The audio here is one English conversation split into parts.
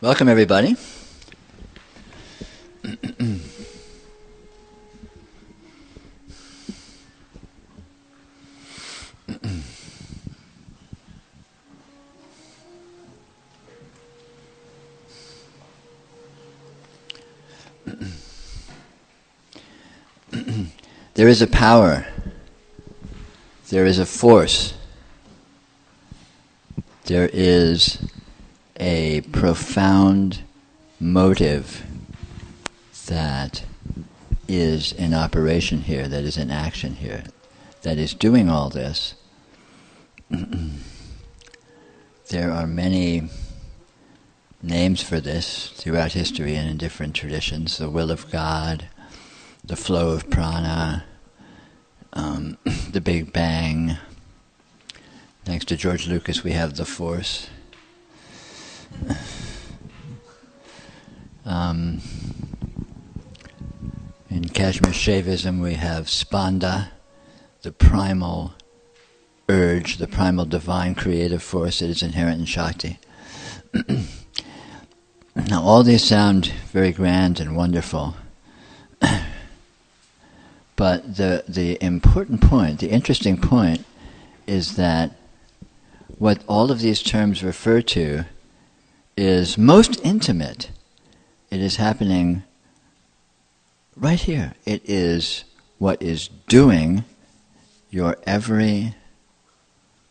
Welcome, everybody. There is a power. There is a force. There is a profound motive that is in operation here, that is in action here, that is doing all this. There are many names for this throughout history and in different traditions. The will of God, the flow of prana, the Big Bang. Thanks to George Lucas, we have the Force. In Kashmir Shaivism, we have Spanda, the primal urge, the primal divine creative force that is inherent in Shakti. Now, all these sound very grand and wonderful. But the important point, the interesting point, is that what all of these terms refer to is most intimate. It is happening right here. It is what is doing your every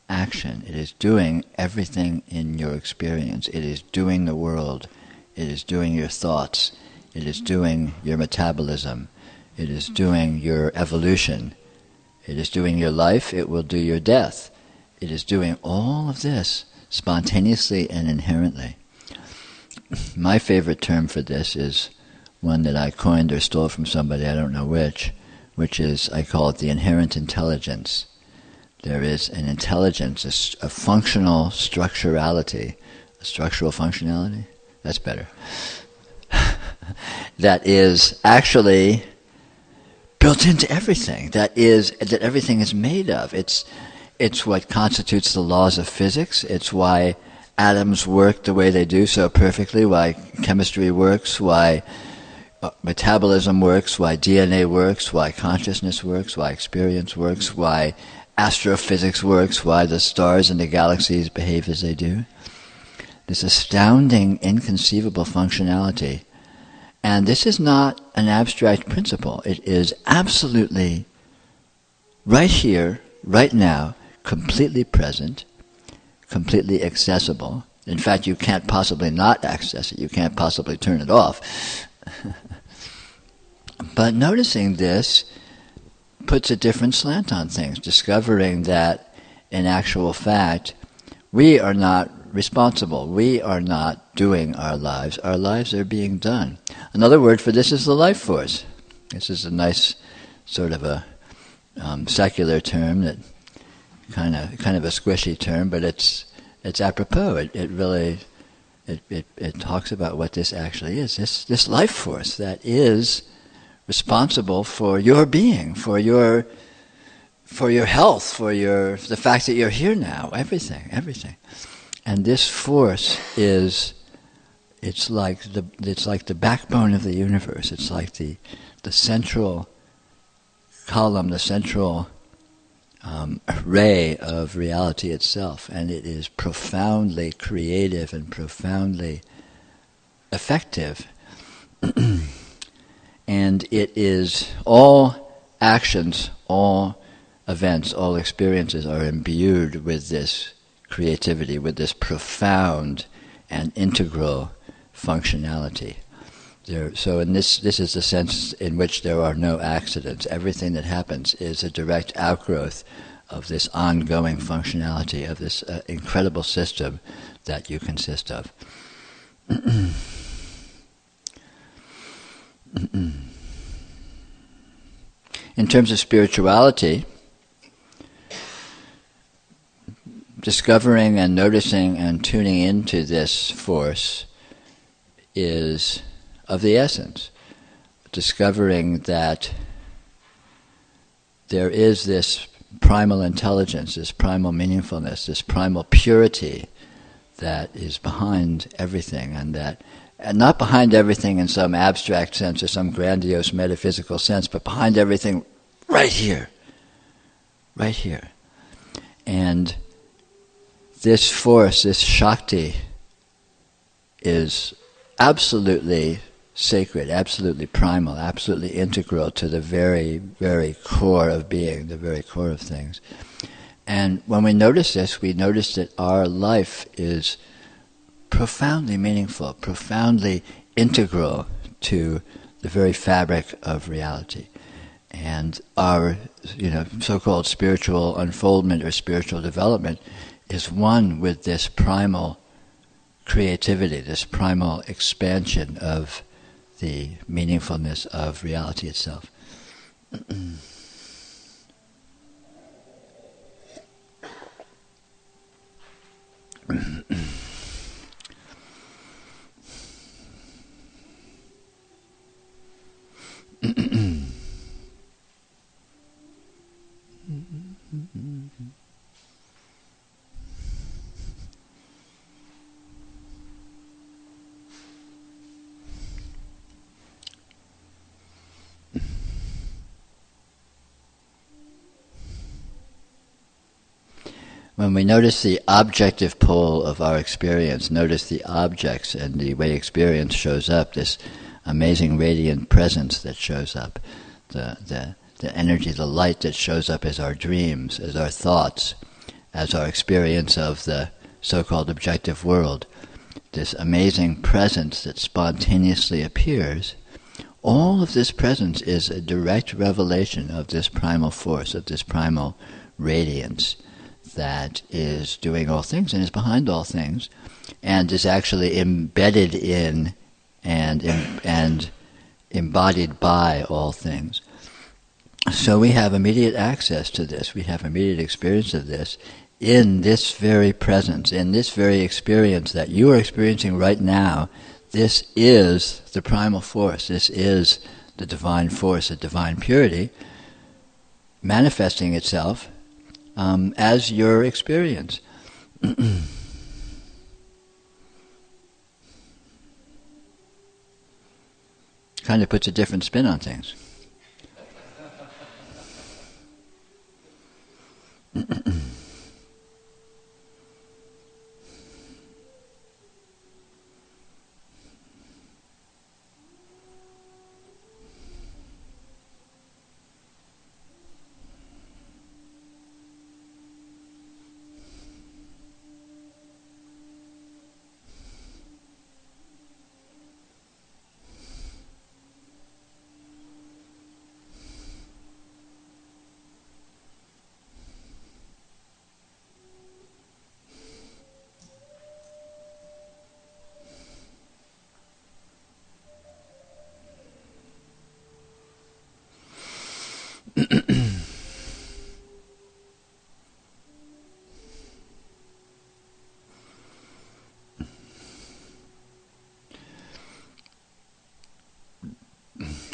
action. It is doing everything in your experience. It is doing the world. It is doing your thoughts. It is doing your metabolism. It is doing your evolution. It is doing your life. It will do your death. It is doing all of this spontaneously and inherently. My favorite term for this is one that I coined or stole from somebody, I don't know which is, I call it the inherent intelligence. There is an intelligence, a functional structurality, a structural functionality, that's better, that is actually built into everything, that everything is made of. It's what constitutes the laws of physics. It's why atoms work the way they do so perfectly, why chemistry works, why metabolism works, why DNA works, why consciousness works, why experience works, why astrophysics works, why the stars and the galaxies behave as they do. This astounding, inconceivable functionality. And this is not an abstract principle. It is absolutely right here, right now, completely present, completely accessible. In fact, you can't possibly not access it. You can't possibly turn it off. But noticing this puts a different slant on things, discovering that, in actual fact, we are not responsible. We are not doing our lives. Our lives are being done. Another word for this is the life force. This is a nice sort of a secular term, that kind of a squishy term, but it's apropos. It really talks about what this actually is. This life force that is responsible for your being, for your health, for the fact that you're here now. Everything. And this force it's like the backbone of the universe. It's like the central column, the central ray of reality itself, and it is profoundly creative and profoundly effective. And it is all actions, all events, all experiences are imbued with this creativity, with this profound and integral functionality. So in this is the sense in which there are no accidents. Everything that happens is a direct outgrowth of this ongoing functionality, of this incredible system that you consist of. In terms of spirituality, discovering and noticing and tuning into this force is of the essence. Discovering that there is this primal intelligence, this primal meaningfulness, this primal purity that is behind everything, and not behind everything in some abstract sense or some grandiose metaphysical sense, but behind everything right here. Right here. And this force, this Shakti, is absolutely sacred, absolutely primal, absolutely integral to the very, very core of being, the very core of things. And when we notice this, we notice that our life is profoundly meaningful, profoundly integral to the very fabric of reality. And our, so-called spiritual unfoldment or spiritual development is one with this primal creativity, this primal expansion of the meaningfulness of reality itself. When we notice the objective pole of our experience, notice the objects and the way experience shows up, this amazing radiant presence that shows up, the energy, the light that shows up as our dreams, as our thoughts, as our experience of the so-called objective world, this amazing presence that spontaneously appears. All of this presence is a direct revelation of this primal force, of this primal radiance that is doing all things and is behind all things, and is actually embedded in and embodied by all things. So we have immediate access to this, we have immediate experience of this in this very presence, in this very experience that you are experiencing right now. This is the primal force, this is the divine force, the divine purity, manifesting itself as your experience. Kind of puts a different spin on things.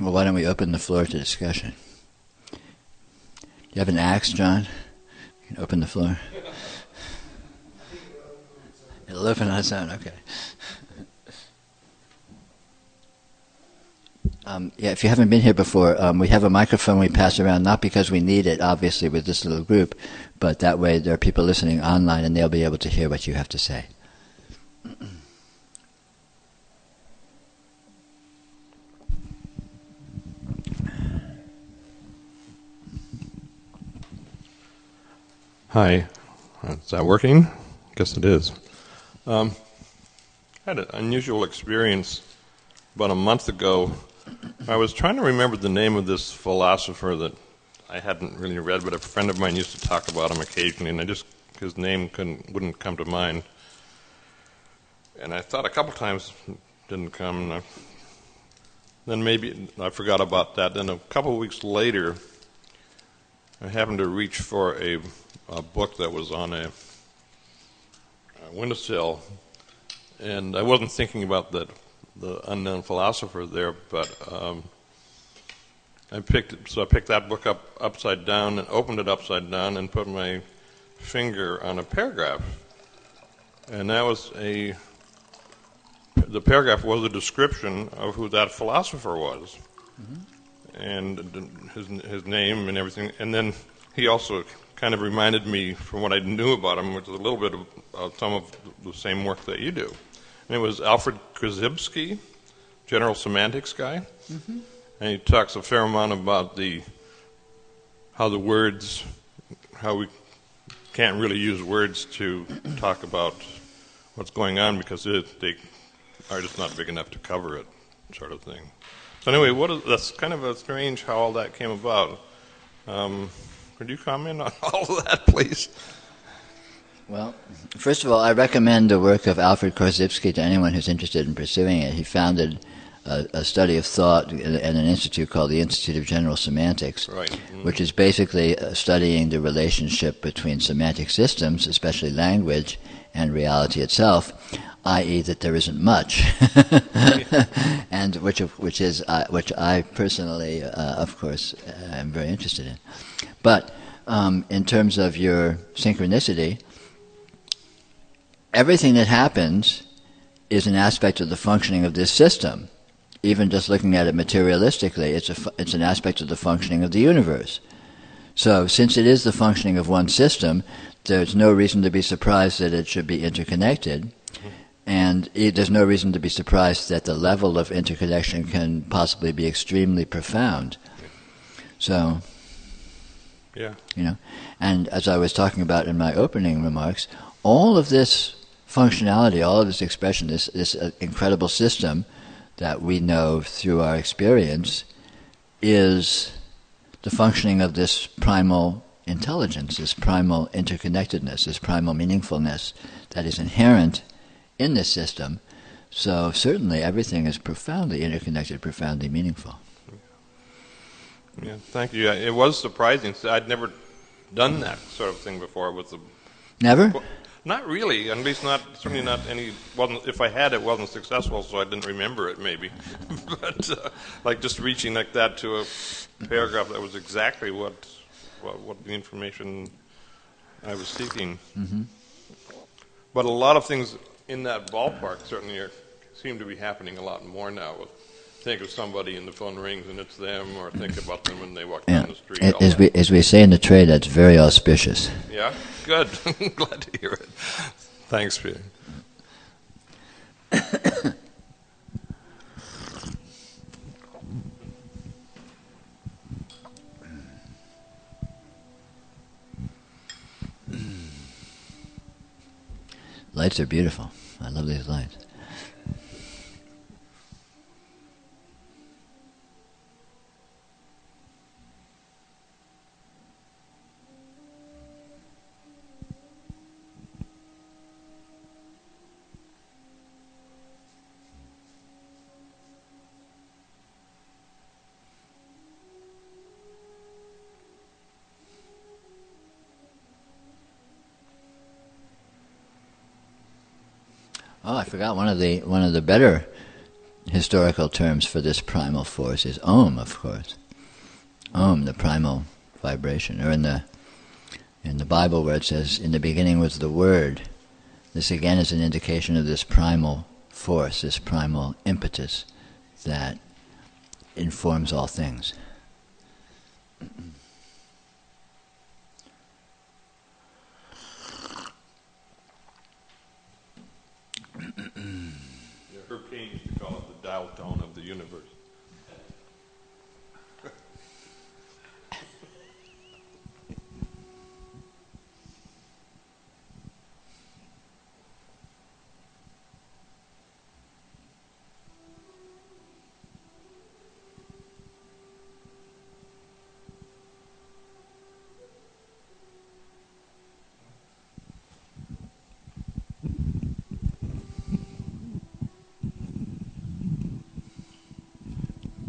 Well, why don't we open the floor to discussion? Do you have an axe, John? You can open the floor. It'll open on its own, okay. If you haven't been here before, we have a microphone we pass around, not because we need it, obviously, with this little group, but that way there are people listening online and they'll be able to hear what you have to say. Hi, is that working? Guess it is. I had an unusual experience about a month ago. I was trying to remember the name of this philosopher that I hadn't really read, but a friend of mine used to talk about him occasionally, and his name wouldn't come to mind. And I thought a couple times it didn't come. Then maybe I forgot about that. Then a couple of weeks later, I happened to reach for a book that was on a windowsill, and I wasn't thinking about the unknown philosopher there, but I picked that book up upside down and opened it upside down and put my finger on a paragraph, and that was the paragraph was a description of who that philosopher was, and his name and everything. And then he also kind of reminded me, from what I knew about him, which is a little bit of some of the same work that you do. And it was Alfred Korzybski, general semantics guy, and he talks a fair amount about how we can't really use words to talk about what's going on because they are just not big enough to cover it, sort of thing. So anyway, that's kind of a strange how all that came about. Could you comment on all of that, please? Well, first of all, I recommend the work of Alfred Korzybski to anyone who's interested in pursuing it. He founded a study of thought at an institute called the Institute of General Semantics, right. Mm-hmm. which is basically studying the relationship between semantic systems, especially language, and reality itself, i.e., that there isn't much, and which I personally, of course, am very interested in. But in terms of your synchronicity, everything that happens is an aspect of the functioning of this system. Even just looking at it materialistically, it's an aspect of the functioning of the universe. So, since it is the functioning of one system, there's no reason to be surprised that it should be interconnected, and there's no reason to be surprised that the level of interconnection can possibly be extremely profound. So, and as I was talking about in my opening remarks, all of this functionality, all of this expression, this incredible system that we know through our experience is the functioning of this primal intelligence, this primal interconnectedness, this primal meaningfulness that is inherent in this system. So certainly everything is profoundly interconnected, profoundly meaningful. Yeah, thank you. It was surprising. I'd never done that sort of thing before with the... Never? Not really, at least certainly not any. If I had, it wasn't successful, so I didn't remember it. Maybe, but like just reaching like that to a paragraph that was exactly what the information I was seeking. Mm-hmm. But a lot of things in that ballpark certainly seem to be happening a lot more now. Think of somebody and the phone rings and it's them, or think about them when they walk down the street. As we say in the trade, that's very auspicious. Yeah, good. Glad to hear it. Thanks, Peter. Lights are beautiful. I love these lights. Oh, I forgot one of the better historical terms for this primal force is Om, of course. Om, the primal vibration, or in the Bible where it says, "In the beginning was the Word." This again is an indication of this primal force, this primal impetus that informs all things. Herb Cain used to call it the dial tone of the universe.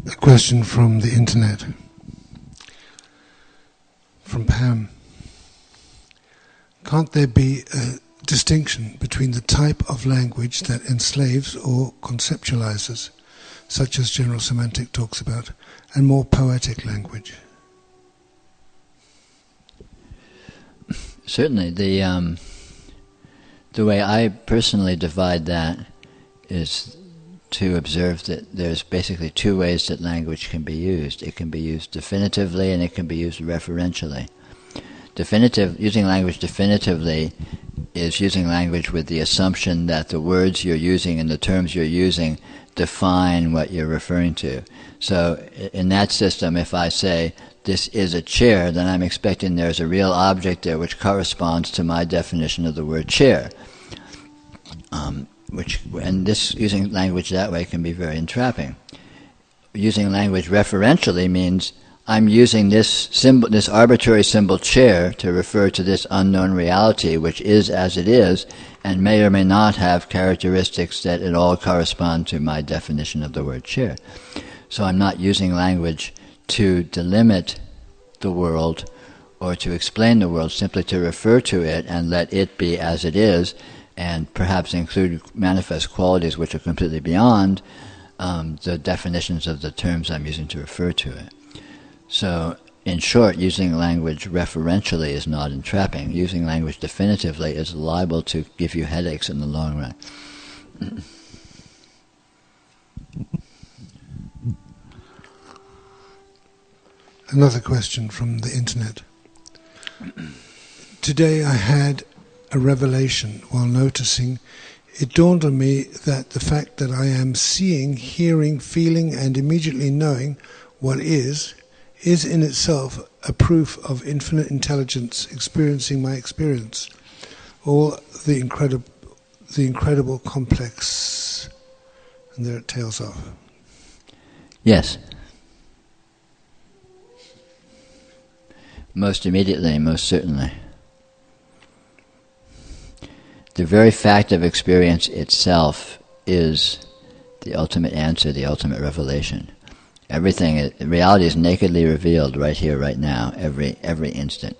A question from the internet, from Pam. Can't there be a distinction between the type of language that enslaves or conceptualizes, such as general semantic talks about, and more poetic language? Certainly, the The way I personally divide that is to observe that there's basically two ways that language can be used. It can be used definitively and it can be used referentially. Using language definitively is using language with the assumption that the words you're using and the terms you're using define what you're referring to. So in that system, if I say, this is a chair, then I'm expecting there's a real object there which corresponds to my definition of the word chair. Using language that way can be very entrapping. Using language referentially means I'm using this symbol, this arbitrary symbol chair, to refer to this unknown reality, which is as it is, and may or may not have characteristics that at all correspond to my definition of the word chair. So I'm not using language to delimit the world or to explain the world, simply to refer to it and let it be as it is, and perhaps include manifest qualities which are completely beyond the definitions of the terms I'm using to refer to it. So, in short, using language referentially is not entrapping. Using language definitively is liable to give you headaches in the long run. Another question from the internet. Today I had a revelation while noticing. It dawned on me that the fact that I am seeing, hearing, feeling, and immediately knowing what is in itself a proof of infinite intelligence experiencing my experience. All the incredible complex, and there it tails off. Yes. Most immediately, most certainly. The very fact of experience itself is the ultimate answer, the ultimate revelation. Everything, reality is nakedly revealed right here, right now, every instant.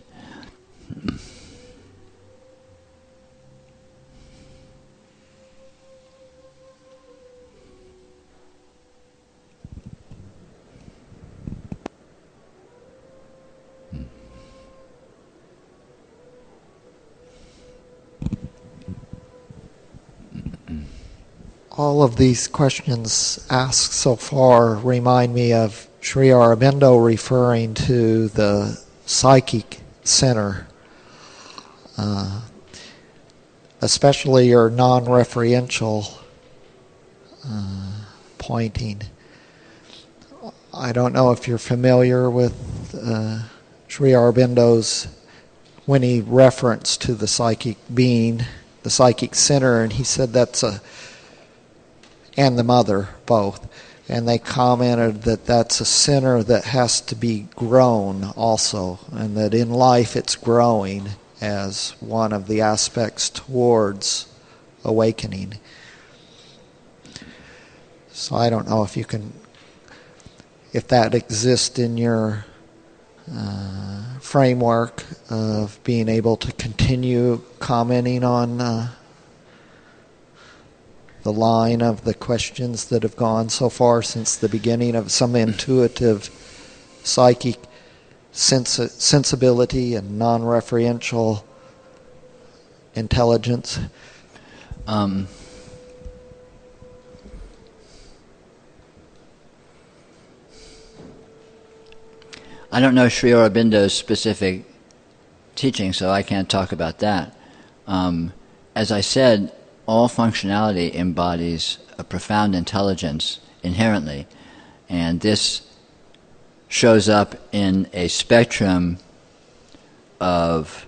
All of these questions asked so far remind me of Sri Aurobindo referring to the psychic center, especially your non-referential pointing. I don't know if you're familiar with Sri Aurobindo's, when he referenced to the psychic being, the psychic center, and he said that's and the mother, both. And they commented that that's a center that has to be grown also, and that in life it's growing as one of the aspects towards awakening. So I don't know if that exists in your framework of being able to continue commenting on the line of the questions that have gone so far since the beginning of some intuitive psychic sensibility and non-referential intelligence. I don't know Sri Aurobindo's specific teaching, so I can't talk about that. As I said, all functionality embodies a profound intelligence inherently, and this shows up in a spectrum of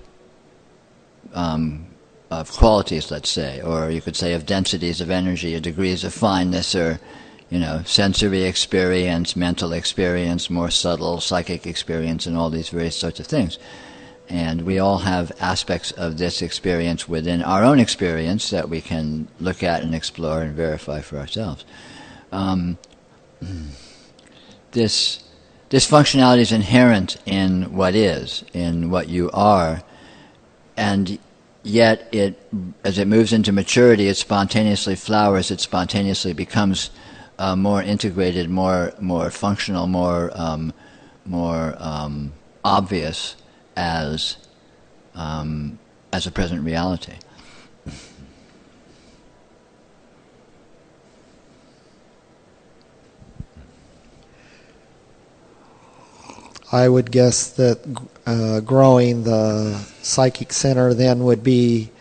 qualities, let's say, or you could say of densities of energy, or degrees of fineness, or sensory experience, mental experience, more subtle psychic experience, and all these various sorts of things. And we all have aspects of this experience within our own experience that we can look at and explore and verify for ourselves. This functionality is inherent in what is, in what you are, and yet as it moves into maturity, it spontaneously flowers, it spontaneously becomes more integrated, more functional, more obvious as a present reality. I would guess that growing the psychic center then would be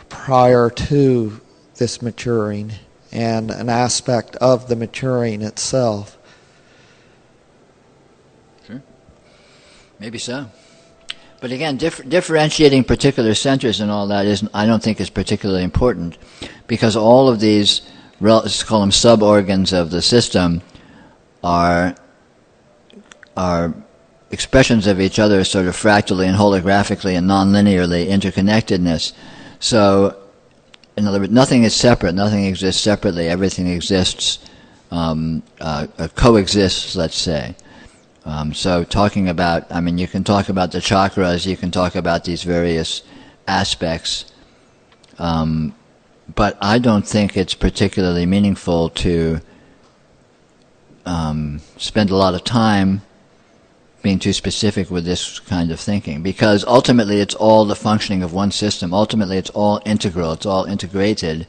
prior to this maturing and an aspect of the maturing itself. Sure. Maybe so. But again, differentiating particular centers and all that I don't think is particularly important, because all of these, let's call them sub-organs of the system, are expressions of each other sort of fractally and holographically and non-linearly interconnectedness. So, in other words, nothing is separate, nothing exists separately, everything exists, coexists, let's say. So talking about, you can talk about the chakras, you can talk about these various aspects, but I don't think it's particularly meaningful to spend a lot of time being too specific with this kind of thinking, because ultimately it's all the functioning of one system. Ultimately it's all integral, it's all integrated,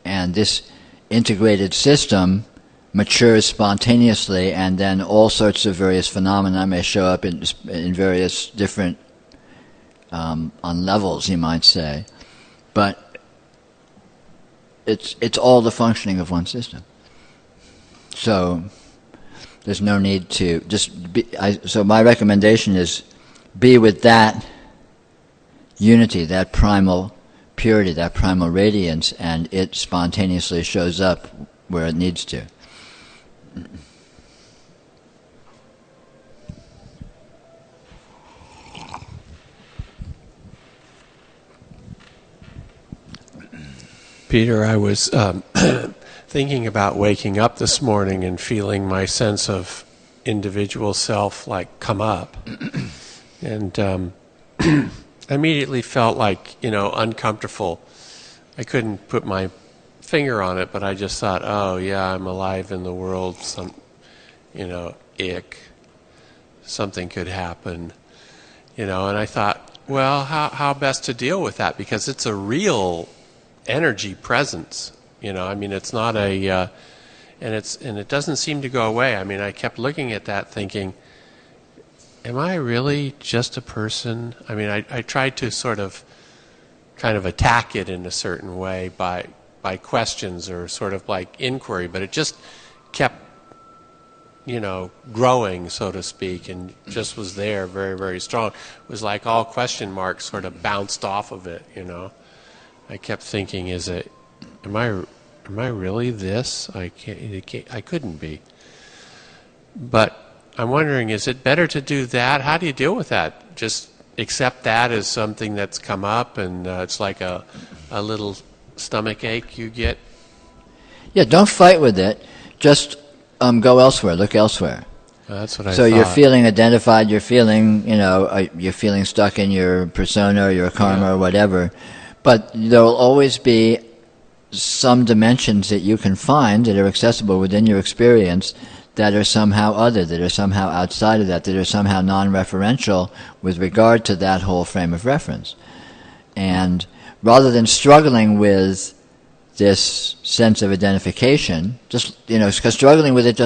and this integrated system matures spontaneously, and then all sorts of various phenomena may show up in various different on levels, you might say, but it's all the functioning of one system. So there's no need to just be. So my recommendation is be with that unity, that primal purity, that primal radiance, and it spontaneously shows up where it needs to. Peter, I was thinking about waking up this morning and feeling my sense of individual self come up, and I immediately felt uncomfortable. I couldn't put my finger on it, but I just thought, oh yeah, I'm alive in the world. Something could happen, and I thought, well, how best to deal with that, because it's a real energy presence. It's not and it doesn't seem to go away. I kept looking at that thinking, am I really just a person? I tried to kind of attack it in a certain way by questions or sort of like inquiry, but it just kept, growing, so to speak, and just was there very, very strong. It was like all question marks sort of bounced off of it, I kept thinking, am I really this? I couldn't be. But I'm wondering, is it better to do that? How do you deal with that? Just accept that as something that's come up, and it's like a little stomach ache you get? Yeah, don't fight with it. Just go elsewhere. Look elsewhere. That's what I thought. So you're feeling identified. You're feeling, you're feeling stuck in your persona or your karma or whatever. But there will always be some dimensions that you can find that are accessible within your experience that are somehow other, that are somehow outside of that are somehow non-referential with regard to that whole frame of reference. And rather than struggling with this sense of identification, just because struggling with it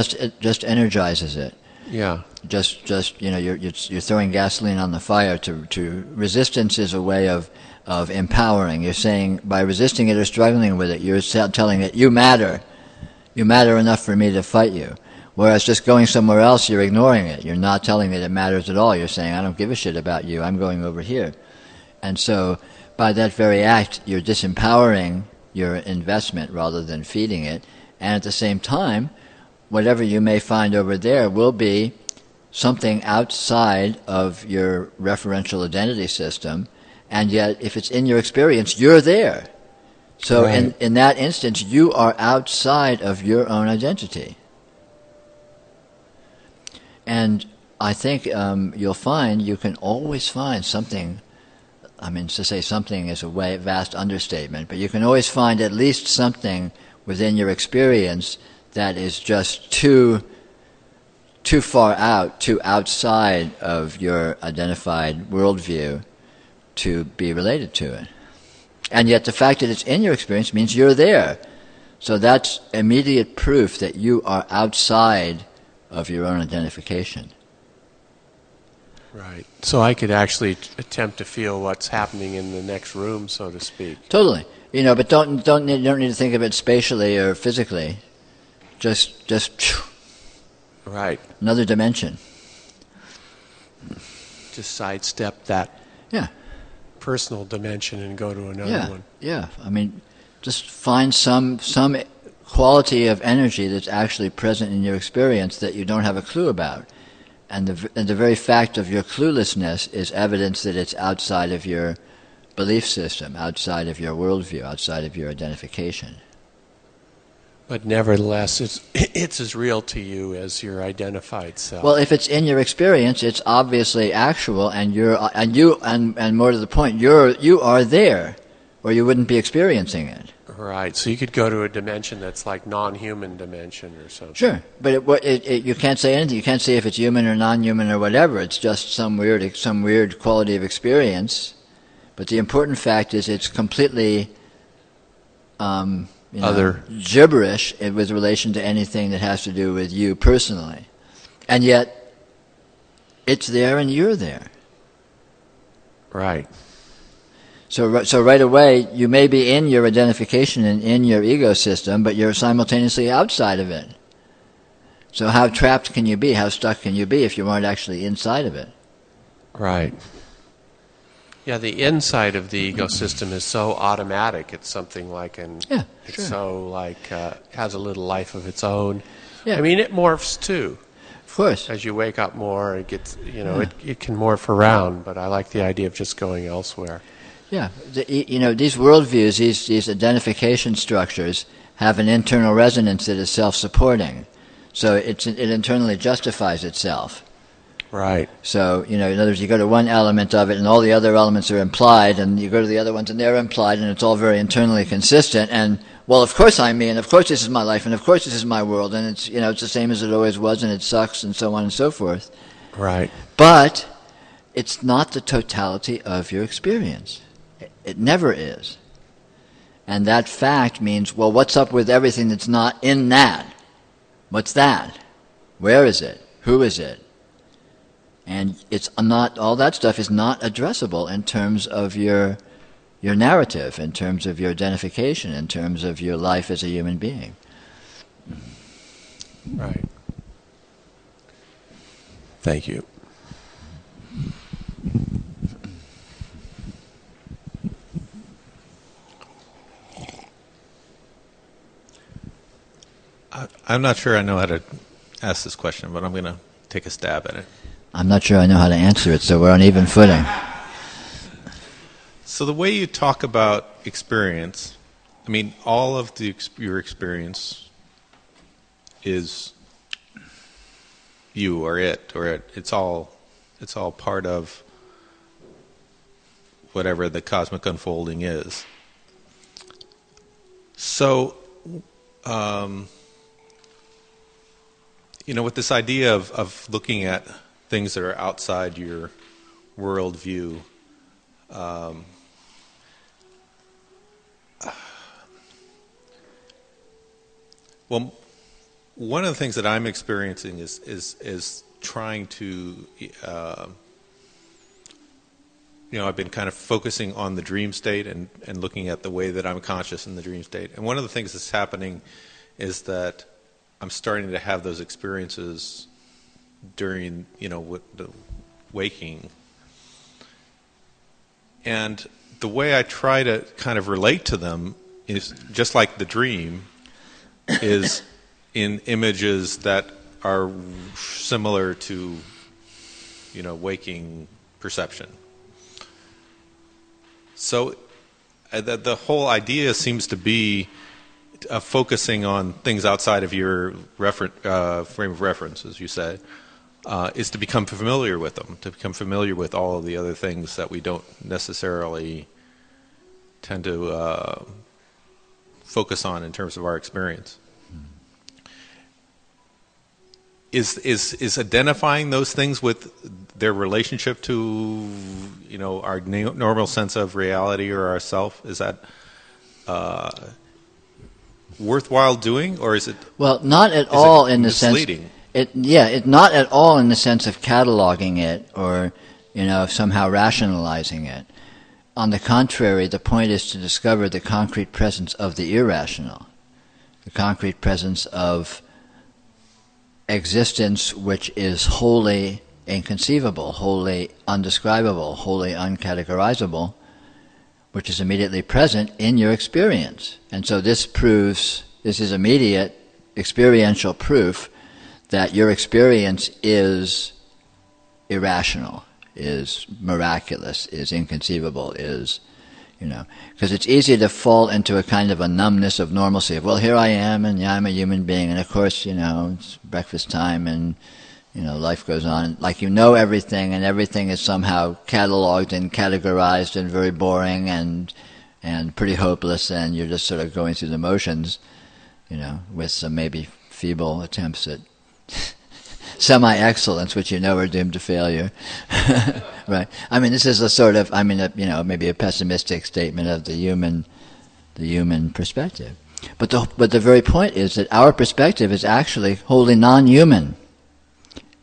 just energizes it. Yeah. Just you're throwing gasoline on the fire. To resistance is a way of empowering. You're saying by resisting it or struggling with it, you're telling it you matter. You matter enough for me to fight you. Whereas just going somewhere else, you're ignoring it. You're not telling it matters at all. You're saying, I don't give a shit about you. I'm going over here. And so by that very act, you're disempowering your investment rather than feeding it. And at the same time, whatever you may find over there will be something outside of your referential identity system. And yet, if it's in your experience, you're there. So right. in that instance, you are outside of your own identity. And I think you'll find you can always find something. To say something is a vast understatement, but you can always find at least something within your experience that is just too far out, too outside of your identified worldview to be related to it. And yet the fact that it's in your experience means you're there. So that's immediate proof that you are outside of your own identification. Right. So I could actually attempt to feel what's happening in the next room, so to speak. Totally. But you don't need to think of it spatially or physically. Just Right. another dimension. Just sidestep that Yeah. personal dimension and go to another Yeah. one. Yeah. I mean, just find some quality of energy that's actually present in your experience that you don't have a clue about. And the very fact of your cluelessness is evidence that it's outside of your belief system, outside of your worldview, outside of your identification. But nevertheless, it's as real to you as your identified self. Well, if it's in your experience, it's obviously actual, and more to the point, you are there, or you wouldn't be experiencing it. Right. So you could go to a dimension that's like non-human dimension or something. Sure, but you can't say anything. You can't say if it's human or non-human or whatever. It's just some weird quality of experience. But the important fact is it's completely Other. gibberish with relation to anything that has to do with you personally. And yet, it's there and you're there. Right. So right away, you may be in your identification and in your ego system, but you're simultaneously outside of it. So how trapped can you be? How stuck can you be if you aren't actually inside of it? Right. Yeah, the inside of the ecosystem is so automatic. It's something like it's so like has a little life of its own. Yeah. I mean, it morphs too. Of course. As you wake up more, it gets it can morph around. But I like the idea of just going elsewhere. Yeah, these worldviews, these identification structures have an internal resonance that is self-supporting. So it internally justifies itself. Right. So, in other words, you go to one element of it and all the other elements are implied, and you go to the other ones and they're implied, and it's all very internally consistent. And, well, of course I'm me, and of course this is my life, and of course this is my world, and it's, it's the same as it always was, and it sucks, and so on and so forth. Right. But it's not the totality of your experience. It never is. And that fact means, well, what's up with everything that's not in that? What's that? Where is it? Who is it? And it's not, all that stuff is not addressable in terms of your narrative, in terms of your identification, in terms of your life as a human being. Right. Thank you. I'm not sure I know how to ask this question, but I'm going to take a stab at it. I'm not sure I know how to answer it, so we're on even footing. So the way you talk about experience, I mean, all of your experience is you or it's all part of whatever the cosmic unfolding is. So, with this idea of looking at things that are outside your worldview, well, one of the things that I'm experiencing is trying to, I've been kind of focusing on the dream state and looking at the way that I'm conscious in the dream state. And one of the things that's happening is that I'm starting to have those experiences during, the waking. And the way I try to kind of relate to them is just like the dream is in images that are similar to, waking perception. So the whole idea seems to be focusing on things outside of your frame of reference, as you say, is to become familiar with them, to become familiar with all of the other things that we don't necessarily tend to focus on in terms of our experience. Is identifying those things with their relationship to, our normal sense of reality or ourself, is that worthwhile doing, or is it? Well, not at all in the sense. Misleading? It's not at all in the sense of cataloging it or, somehow rationalizing it. On the contrary, the point is to discover the concrete presence of the irrational, the concrete presence of existence which is wholly inconceivable, wholly undescribable, wholly uncategorizable, which is immediately present in your experience. And so this is immediate experiential proof that your experience is irrational, is miraculous, is inconceivable, is, because it's easy to fall into a kind of a numbness of normalcy of, well, here I am, and I'm a human being, and of course, it's breakfast time, and, life goes on. Like everything, and everything is somehow cataloged and categorized and very boring and pretty hopeless, and you're just sort of going through the motions, with some maybe feeble attempts at semi-excellence, which are doomed to failure. Right? I mean, this is a sort of, maybe a pessimistic statement of the human perspective. But the very point is that our perspective is actually wholly non-human.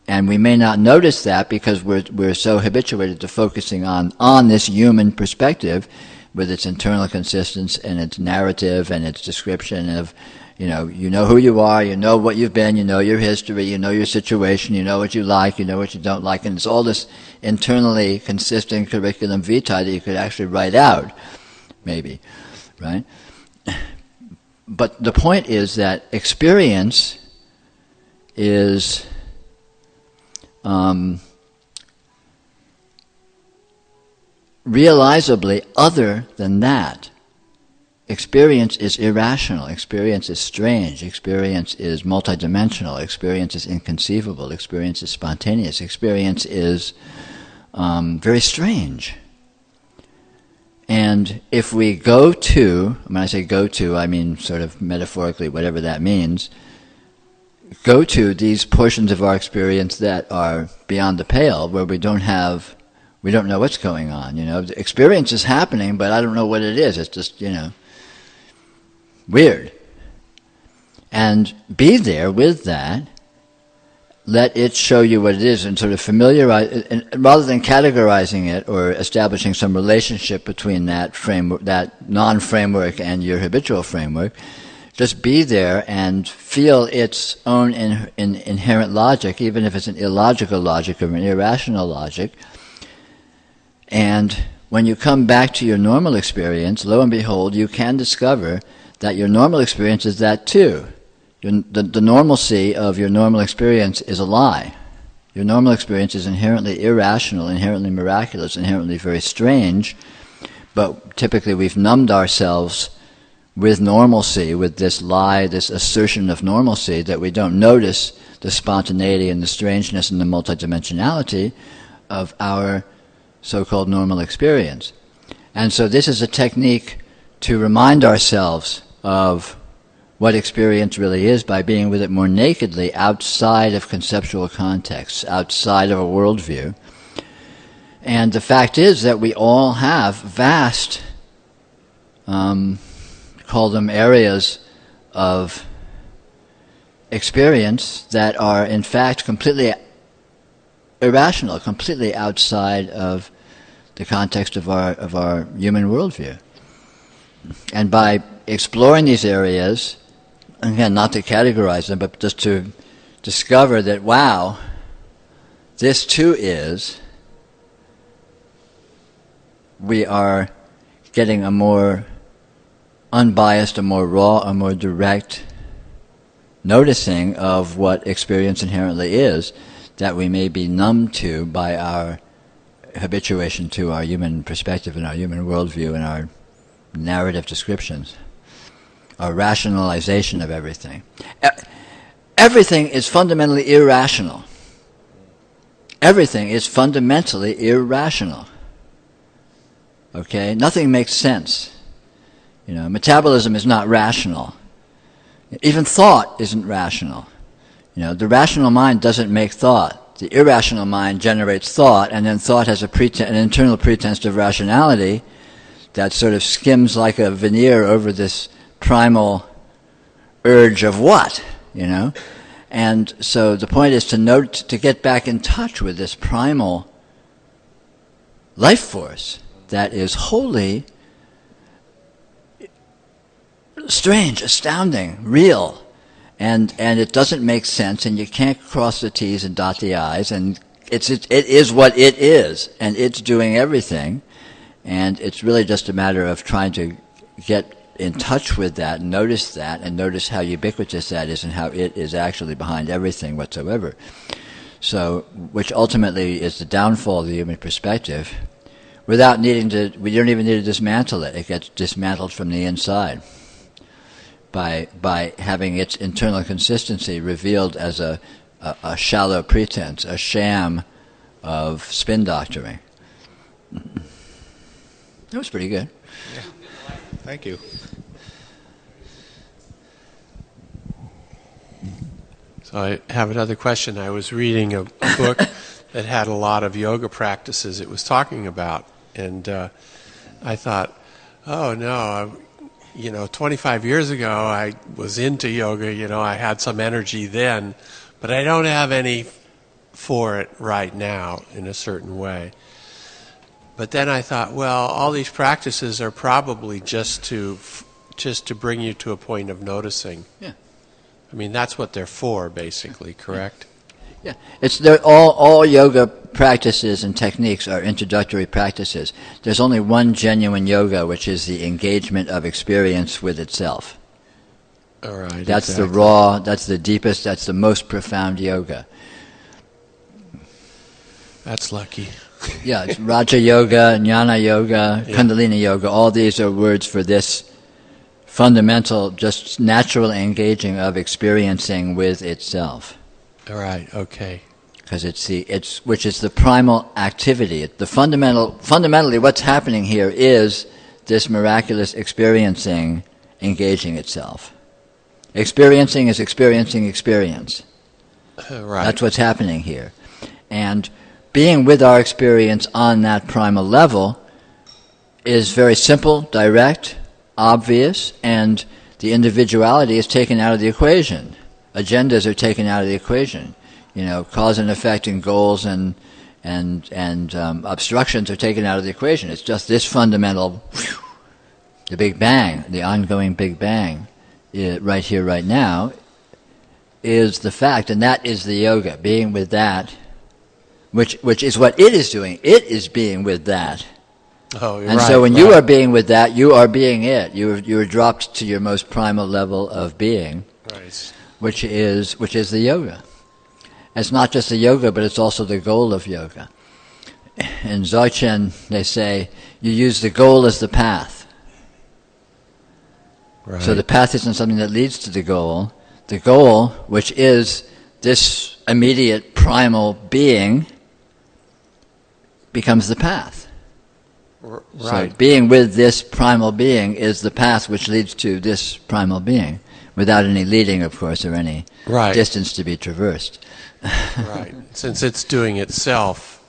And we may not notice that because we're so habituated to focusing on this human perspective with its internal consistence and its narrative and its description of, you know who you are, you know what you've been, you know your history, you know your situation, you know what you like, you know what you don't like, and it's all this internally consistent curriculum vitae that you could actually write out, maybe, right? But the point is that experience is realizably other than that. Experience is irrational, experience is strange, experience is multidimensional, experience is inconceivable, experience is spontaneous, experience is very strange. And if we go to, when I say go to, I mean sort of metaphorically, whatever that means, go to these portions of our experience that are beyond the pale, where we don't know what's going on, The experience is happening, but I don't know what it is. It's just, weird. And be there with that. Let it show you what it is and sort of familiarize, and rather than categorizing it or establishing some relationship between that framework, that non-framework and your habitual framework, just be there and feel its own inherent logic, even if it's an illogical logic or an irrational logic. And when you come back to your normal experience, lo and behold, you can discover that your normal experience is that too. The normalcy of your normal experience is a lie. Your normal experience is inherently irrational, inherently miraculous, inherently very strange, but typically we've numbed ourselves with normalcy, with this lie, this assertion of normalcy, that we don't notice the spontaneity and the strangeness and the multidimensionality of our so-called normal experience. And so this is a technique to remind ourselves of what experience really is by being with it more nakedly outside of conceptual contexts, outside of a worldview. And the fact is that we all have vast, call them areas of experience that are in fact completely irrational, completely outside of the context of our human worldview. And by exploring these areas, again, not to categorize them, but just to discover that, wow, this too is, we are getting a more unbiased, a more raw, a more direct noticing of what experience inherently is, that we may be numbed to by our habituation to our human perspective and our human worldview and our narrative descriptions, our rationalization of everything. Everything is fundamentally irrational. Everything is fundamentally irrational. Okay? Nothing makes sense. Metabolism is not rational. Even thought isn't rational. The rational mind doesn't make thought. The irrational mind generates thought, and then thought has an internal pretense of rationality that sort of skims like a veneer over this primal urge of what, And so the point is to get back in touch with this primal life force that is wholly strange, astounding, real, and it doesn't make sense, and you can't cross the T's and dot the I's, and it is what it is, and it's doing everything, and it's really just a matter of trying to get in touch with that, and notice how ubiquitous that is, and how it is actually behind everything whatsoever. So, which ultimately is the downfall of the human perspective. We don't even need to dismantle it. It gets dismantled from the inside by having its internal consistency revealed as a shallow pretense, a sham of spin doctoring. That was pretty good. Yeah. Thank you. So I have another question. I was reading a book that had a lot of yoga practices it was talking about, and I thought, oh no, 25 years ago I was into yoga, I had some energy then, but I don't have any for it right now in a certain way. But then I thought, well, all these practices are probably just to bring you to a point of noticing. Yeah. I mean, that's what they're for, basically, correct? Yeah, all yoga practices and techniques are introductory practices. There's only one genuine yoga, which is the engagement of experience with itself. All right. That's exactly. the raw, that's the deepest, that's the most profound yoga. That's lucky. Yeah, it's Raja Yoga, Jnana Yoga, Kundalini Yoga. All these are words for this fundamental, just natural engaging of experiencing with itself. All right. Okay. Because which is the primal activity. Fundamentally, what's happening here is this miraculous experiencing engaging itself. Experiencing is experiencing experience. Right. That's what's happening here. And being with our experience on that primal level is very simple, direct, obvious, and the individuality is taken out of the equation. Agendas are taken out of the equation. Cause and effect and goals and obstructions are taken out of the equation. It's just this fundamental, the Big Bang, the ongoing Big Bang, right here, right now, is the fact, and that is the yoga, being with that, which is what it is doing. It is being with that. Oh, you're and right, so when you are being with that, you are being it. You are dropped to your most primal level of being, right, which is the yoga. It's not just the yoga, but it's also the goal of yoga. In Dzogchen, they say you use the goal as the path. right. So the path isn't something that leads to the goal. The goal, which is this immediate primal being, becomes the path. Right. So being with this primal being is the path which leads to this primal being, without any leading, of course, or any distance to be traversed. Right. Since it's doing itself,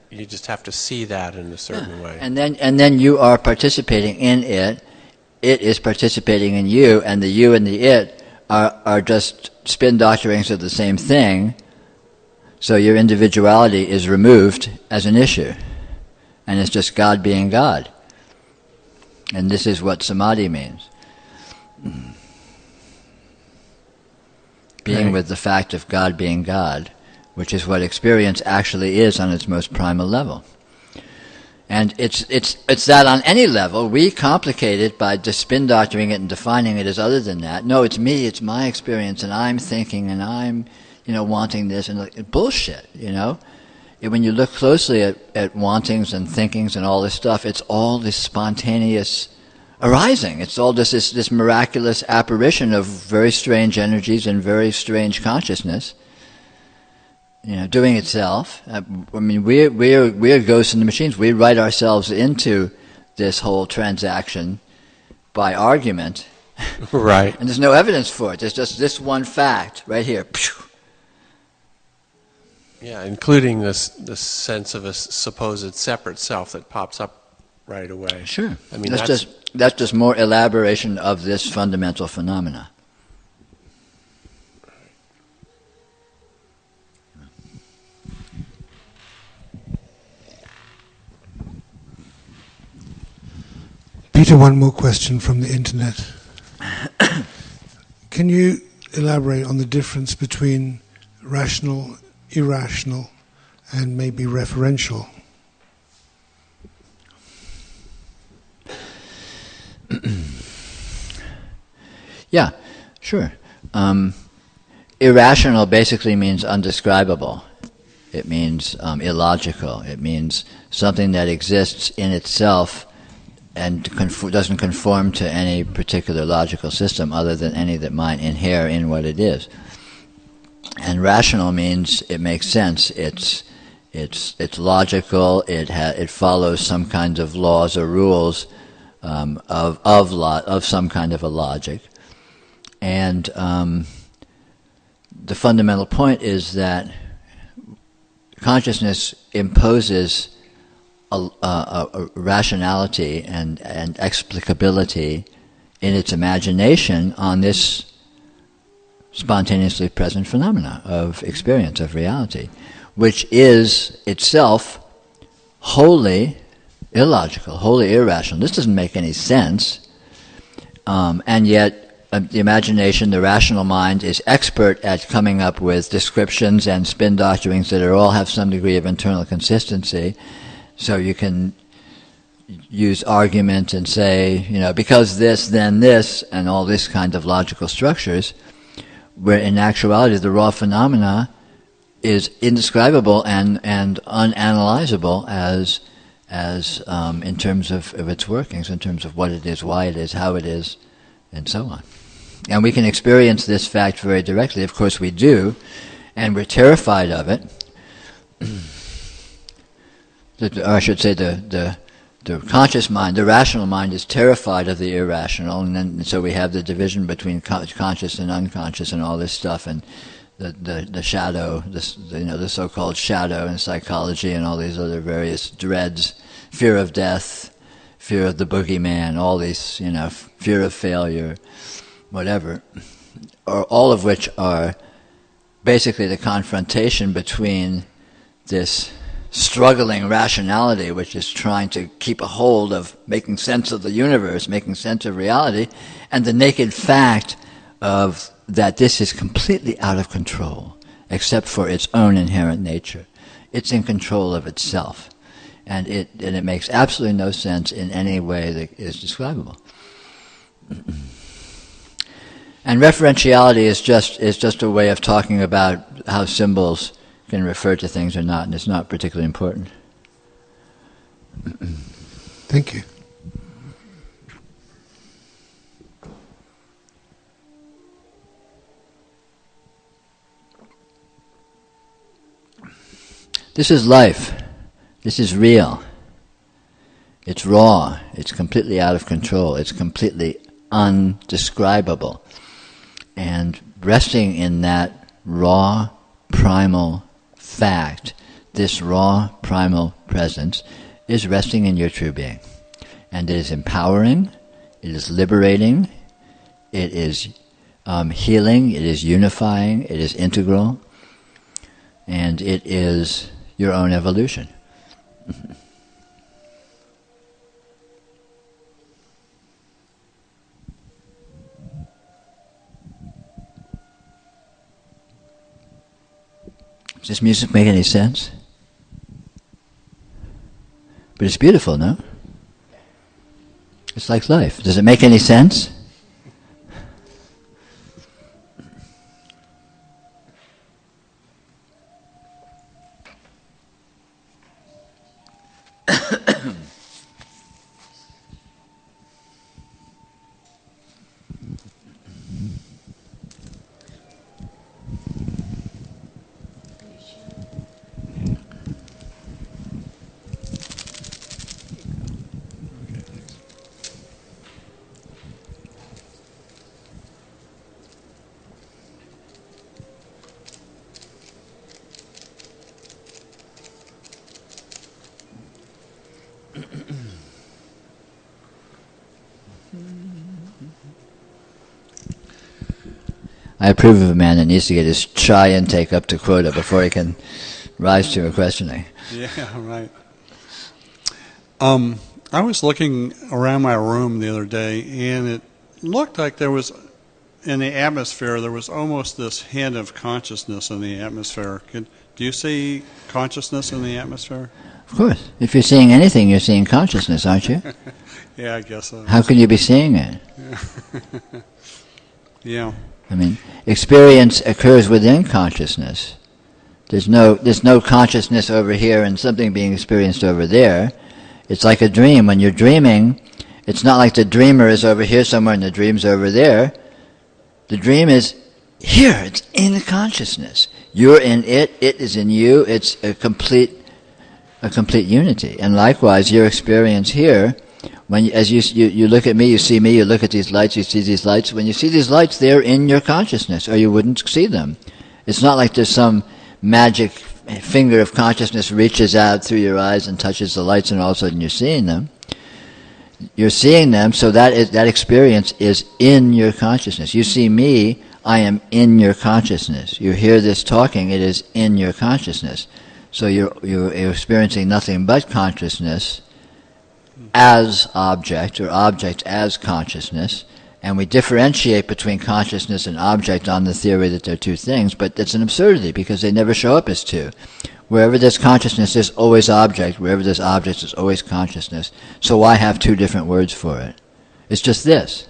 you just have to see that in a certain way. And then you are participating in it. It is participating in you, and the you and the it are just spin doctorings of the same thing. So your individuality is removed as an issue. And it's just God being God. And this is what samadhi means. Being with the fact of God being God, which is what experience actually is on its most primal level. And it's that on any level. We complicate it by just spin doctoring it and defining it as other than that. No, it's me, it's my experience, and I'm thinking, and I'm, wanting this, and bullshit, When you look closely at wantings and thinkings and all this stuff, it's all this spontaneous arising. It's all just this miraculous apparition of very strange energies and very strange consciousness, doing itself. We're ghosts in the machines. We write ourselves into this whole transaction by argument. Right. And there's no evidence for it. There's just this one fact right here. Yeah, including this sense of a supposed separate self that pops up right away. Sure. I mean, that's just more elaboration of this fundamental phenomena. Peter, one more question from the internet. Can you elaborate on the difference between rational, irrational, and maybe referential? Yeah, sure. Irrational basically means undescribable. It means illogical. It means something that exists in itself and doesn't conform to any particular logical system other than any that might inhere in what it is. And rational means it makes sense. It's logical. It follows some kinds of laws or rules of some kind of a logic. And the fundamental point is that consciousness imposes a rationality and explicability in its imagination on this spontaneously present phenomena of experience, of reality, which is itself wholly illogical, wholly irrational. This doesn't make any sense, and yet the imagination, the rational mind, is expert at coming up with descriptions and spin doctorings that all have some degree of internal consistency. So you can use argument and say, because this, then this, and all this kind of logical structures, where in actuality the raw phenomena is indescribable and unanalyzable as in terms of its workings, in terms of what it is, why it is, how it is, and so on. And we can experience this fact very directly. Of course we do, and we're terrified of it. Or I should say the conscious mind, the rational mind, is terrified of the irrational, and so we have the division between conscious and unconscious and all this stuff, and the shadow, the so-called shadow in psychology, and all these other various dreads, fear of death, fear of the boogeyman, all these, fear of failure, whatever, or all of which are basically the confrontation between this struggling rationality, which is trying to keep a hold of making sense of the universe, making sense of reality, and the naked fact of that this is completely out of control, except for its own inherent nature. It's in control of itself, and it makes absolutely no sense in any way that is describable. And referentiality is just a way of talking about how symbols can refer to things or not, and it's not particularly important. Thank you. This is life. This is real. It's raw. It's completely out of control. It's completely undescribable. And resting in that raw, primal fact, this raw, primal presence, is resting in your true being. And it is empowering, it is liberating, it is healing, it is unifying, it is integral, and it is your own evolution. Does this music make any sense? But it's beautiful, no? It's like life. Does it make any sense? I approve of a man that needs to get his chai intake up to quota before he can rise to a questioning. Yeah, right. I was looking around my room the other day, and it looked like there was, in the atmosphere, there was almost this hint of consciousness in the atmosphere. Do you see consciousness in the atmosphere? Of course. If you're seeing anything, you're seeing consciousness, aren't you? Yeah, I guess so. How can you be seeing it? Yeah. I mean, experience occurs within consciousness. There's no consciousness over here and something being experienced over there. It's like a dream. When you're dreaming, it's not like the dreamer is over here somewhere and the dream's over there. The dream is here. It's in consciousness. You're in it. It is in you. It's a complete unity. And likewise, your experience here, as you look at me, you see me, you look at these lights, you see these lights. When you see these lights, they're in your consciousness, or you wouldn't see them. It's not like there's some magic finger of consciousness reaches out through your eyes and touches the lights, and all of a sudden you're seeing them. You're seeing them, so that experience is in your consciousness. You see me, I am in your consciousness. You hear this talking, it is in your consciousness. So you're experiencing nothing but consciousness as object, or object as consciousness. And we differentiate between consciousness and object on the theory that they're two things, but that's an absurdity because they never show up as two. Wherever there's consciousness, there's always object. Wherever there's object, there's always consciousness. So why have two different words for it? It's just this.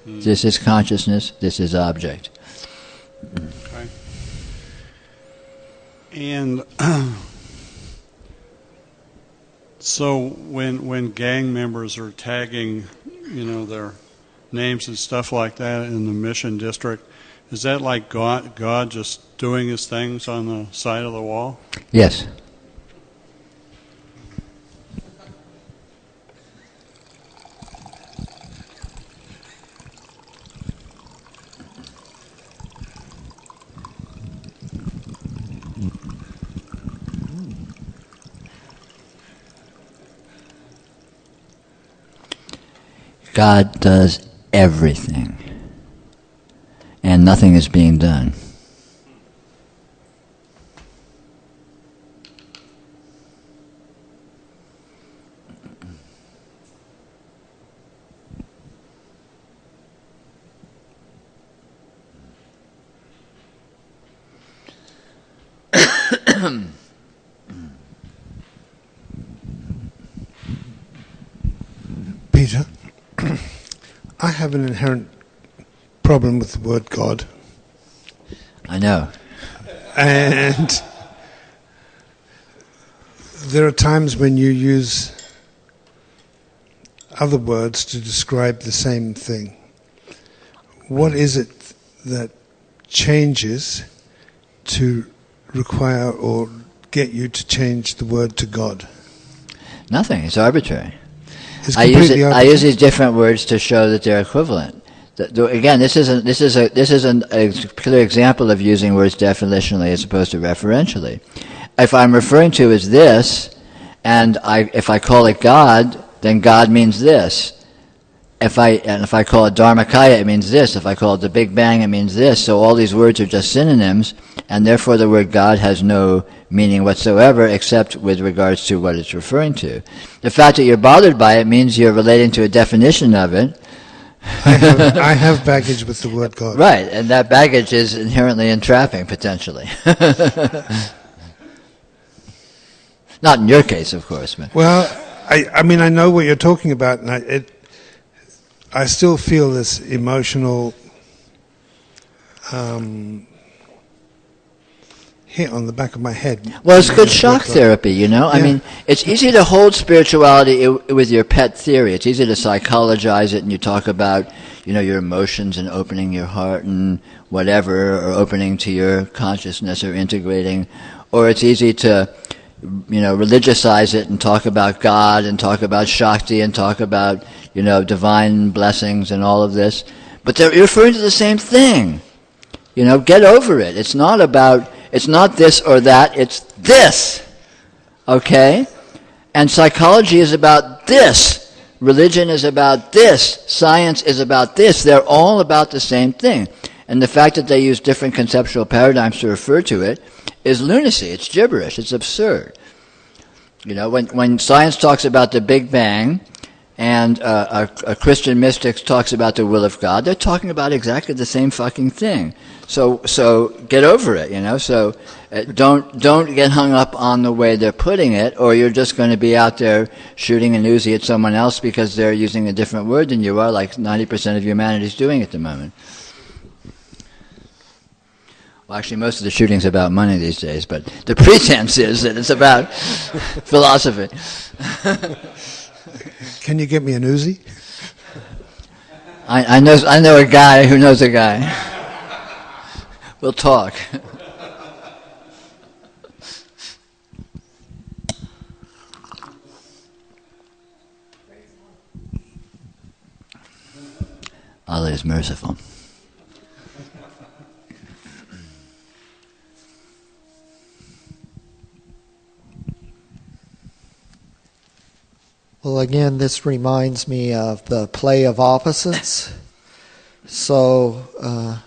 This is consciousness, this is object. Okay. And so when gang members are tagging, their names and stuff like that in the mission district, is that like God just doing his things on the side of the wall? Yes. God does everything, and nothing is being done. Peter, I have an inherent problem with the word God. I know. And there are times when you use other words to describe the same thing. What is it that changes to require or get you to change the word to God? Nothing. It's arbitrary. It's I use completely these different words to show that they're equivalent. Again, this is a clear example of using words definitionally as opposed to referentially. If I'm referring to as this, and if I call it God, then God means this. If I call it Dharmakaya, it means this. If I call it the Big Bang, it means this. So all these words are just synonyms, and therefore the word God has no meaning whatsoever except with regards to what it's referring to. The fact that you're bothered by it means you're relating to a definition of it. I have baggage with the word God. Right, and that baggage is inherently entrapping, potentially. Not in your case, of course. But. Well, I mean, I know what you're talking about, and I still feel this emotional hit on the back of my head. Well, it's good shock therapy, Yeah. I mean, it's easy to hold spirituality with your pet theory. It's easy to psychologize it, and you talk about, your emotions and opening your heart and whatever, or opening to your consciousness or integrating. Or it's easy to, religiousize it and talk about God and talk about Shakti and talk about, divine blessings and all of this. But they're referring to the same thing. Get over it. It's not this or that, it's this. Okay? And psychology is about this. Religion is about this. Science is about this. They're all about the same thing. And the fact that they use different conceptual paradigms to refer to it is lunacy. It's gibberish. It's absurd. When science talks about the Big Bang and a Christian mystic talks about the will of God, they're talking about exactly the same fucking thing. So get over it, So don't get hung up on the way they're putting it, or you're just going to be out there shooting an Uzi at someone else because they're using a different word than you are, like 90% of humanity's doing at the moment. Well, actually, most of the shooting's about money these days, but the pretense is that it's about philosophy. Can you get me an Uzi? I know a guy who knows a guy. We'll talk. Allah is merciful. Well, again, this reminds me of the play of opposites. So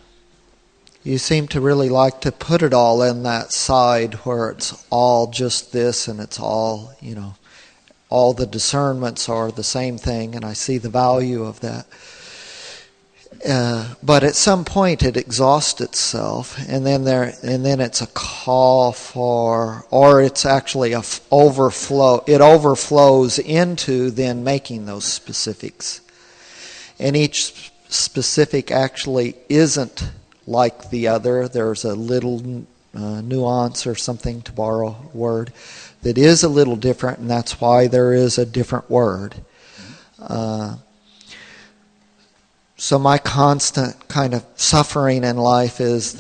you seem to really like to put it all in that side where it's all just this and it's all, all the discernments are the same thing, and I see the value of that. But at some point it exhausts itself, and then it's a call for, or it's actually a overflow. It overflows into then making those specifics, and each specific actually isn't like the other. There's a little nuance or something, to borrow a word, that is a little different, and that's why there is a different word. So my constant kind of suffering in life is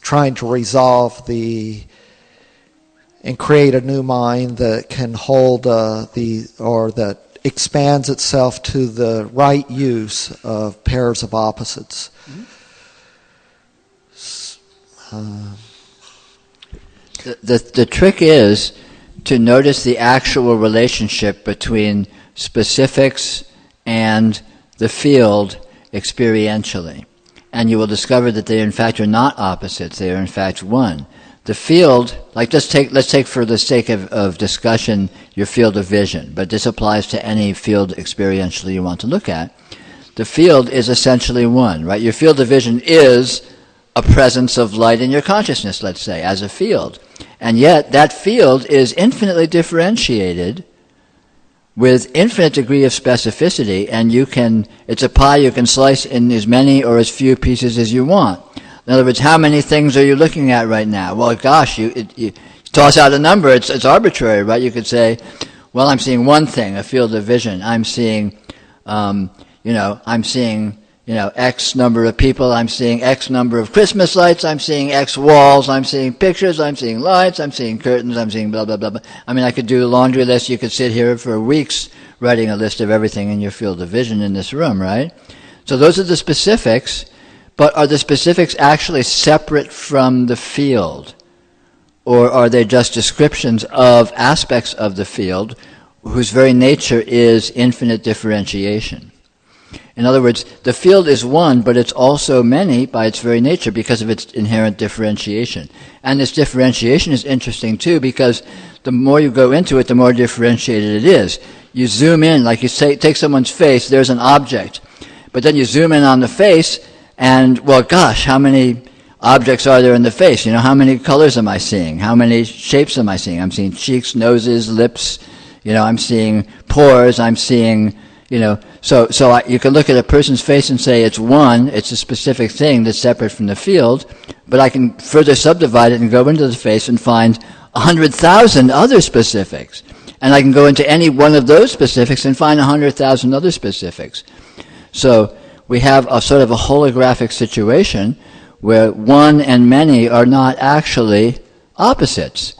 trying to resolve and create a new mind that can hold that expands itself to the right use of pairs of opposites. The trick is to notice the actual relationship between specifics and the field experientially. And you will discover that they in fact are not opposites, they are in fact one. The field, let's take for the sake of discussion your field of vision, but this applies to any field experientially you want to look at. The field is essentially one, right? Your field of vision is a presence of light in your consciousness, let's say, as a field. And yet that field is infinitely differentiated with infinite degree of specificity, and it's a pie you can slice in as many or as few pieces as you want. In other words, how many things are you looking at right now? Well, gosh, you toss out a number, it's arbitrary, right? You could say, well, I'm seeing one thing, a field of vision. I'm seeing, X number of people, I'm seeing X number of Christmas lights, I'm seeing X walls, I'm seeing pictures, I'm seeing lights, I'm seeing curtains, I'm seeing blah, blah, blah, blah. I mean, I could do a laundry list. You could sit here for weeks writing a list of everything in your field of vision in this room, right? So those are the specifics, but are the specifics actually separate from the field? Or are they just descriptions of aspects of the field whose very nature is infinite differentiation? In other words, the field is one, but it's also many by its very nature because of its inherent differentiation. And this differentiation is interesting too, because the more you go into it, the more differentiated it is. You zoom in, like you say, take someone's face, there's an object. But then you zoom in on the face, and, well, gosh, how many objects are there in the face? How many colors am I seeing? How many shapes am I seeing? I'm seeing cheeks, noses, lips, I'm seeing pores, I'm seeing... So you can look at a person's face and say it's one, it's a specific thing that's separate from the field, but I can further subdivide it and go into the face and find 100,000 other specifics. And I can go into any one of those specifics and find 100,000 other specifics. So we have a sort of a holographic situation where one and many are not actually opposites.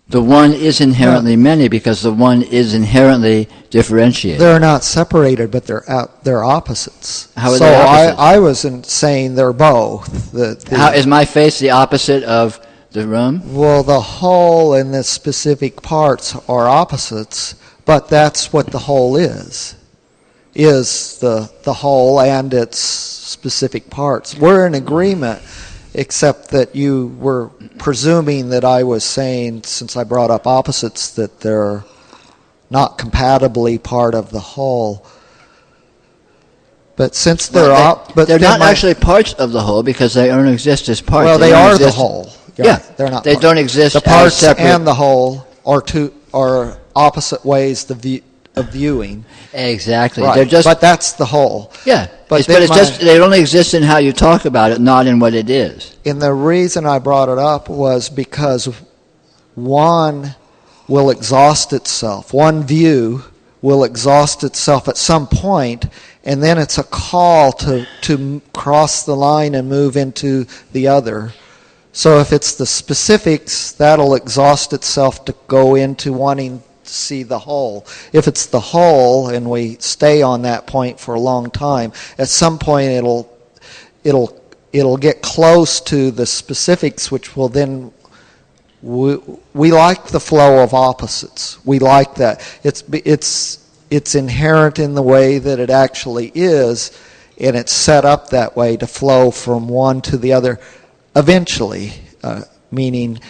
The one is inherently many because the one is inherently differentiated. They're not separated, but they're opposites. How are they opposites? I wasn't saying they're both. How is my face the opposite of the room? Well, the whole and the specific parts are opposites, but that's what the whole is the whole and its specific parts. We're in agreement except that you were presuming that I was saying, since I brought up opposites, that they're not compatibly part of the whole. But since they're they're not actually parts of the whole because they don't exist as parts. Well, they are the whole. Yeah, they're not. They don't exist. The parts as separate. and the whole are opposite ways of viewing. Exactly. Right. They're just. But that's the whole. Yeah. But it's just they only exist in how you talk about it, not in what it is. And the reason I brought it up was because one will exhaust itself. One view will exhaust itself at some point, and then it's a call to cross the line and move into the other. So if it's the specifics, that'll exhaust itself to go into wanting to see the whole. If it's the whole, and we stay on that point for a long time, at some point it'll get close to the specifics, which will then. We like the flow of opposites. We like that. It's inherent in the way that it actually is, and it's set up that way to flow from one to the other. Eventually, meaning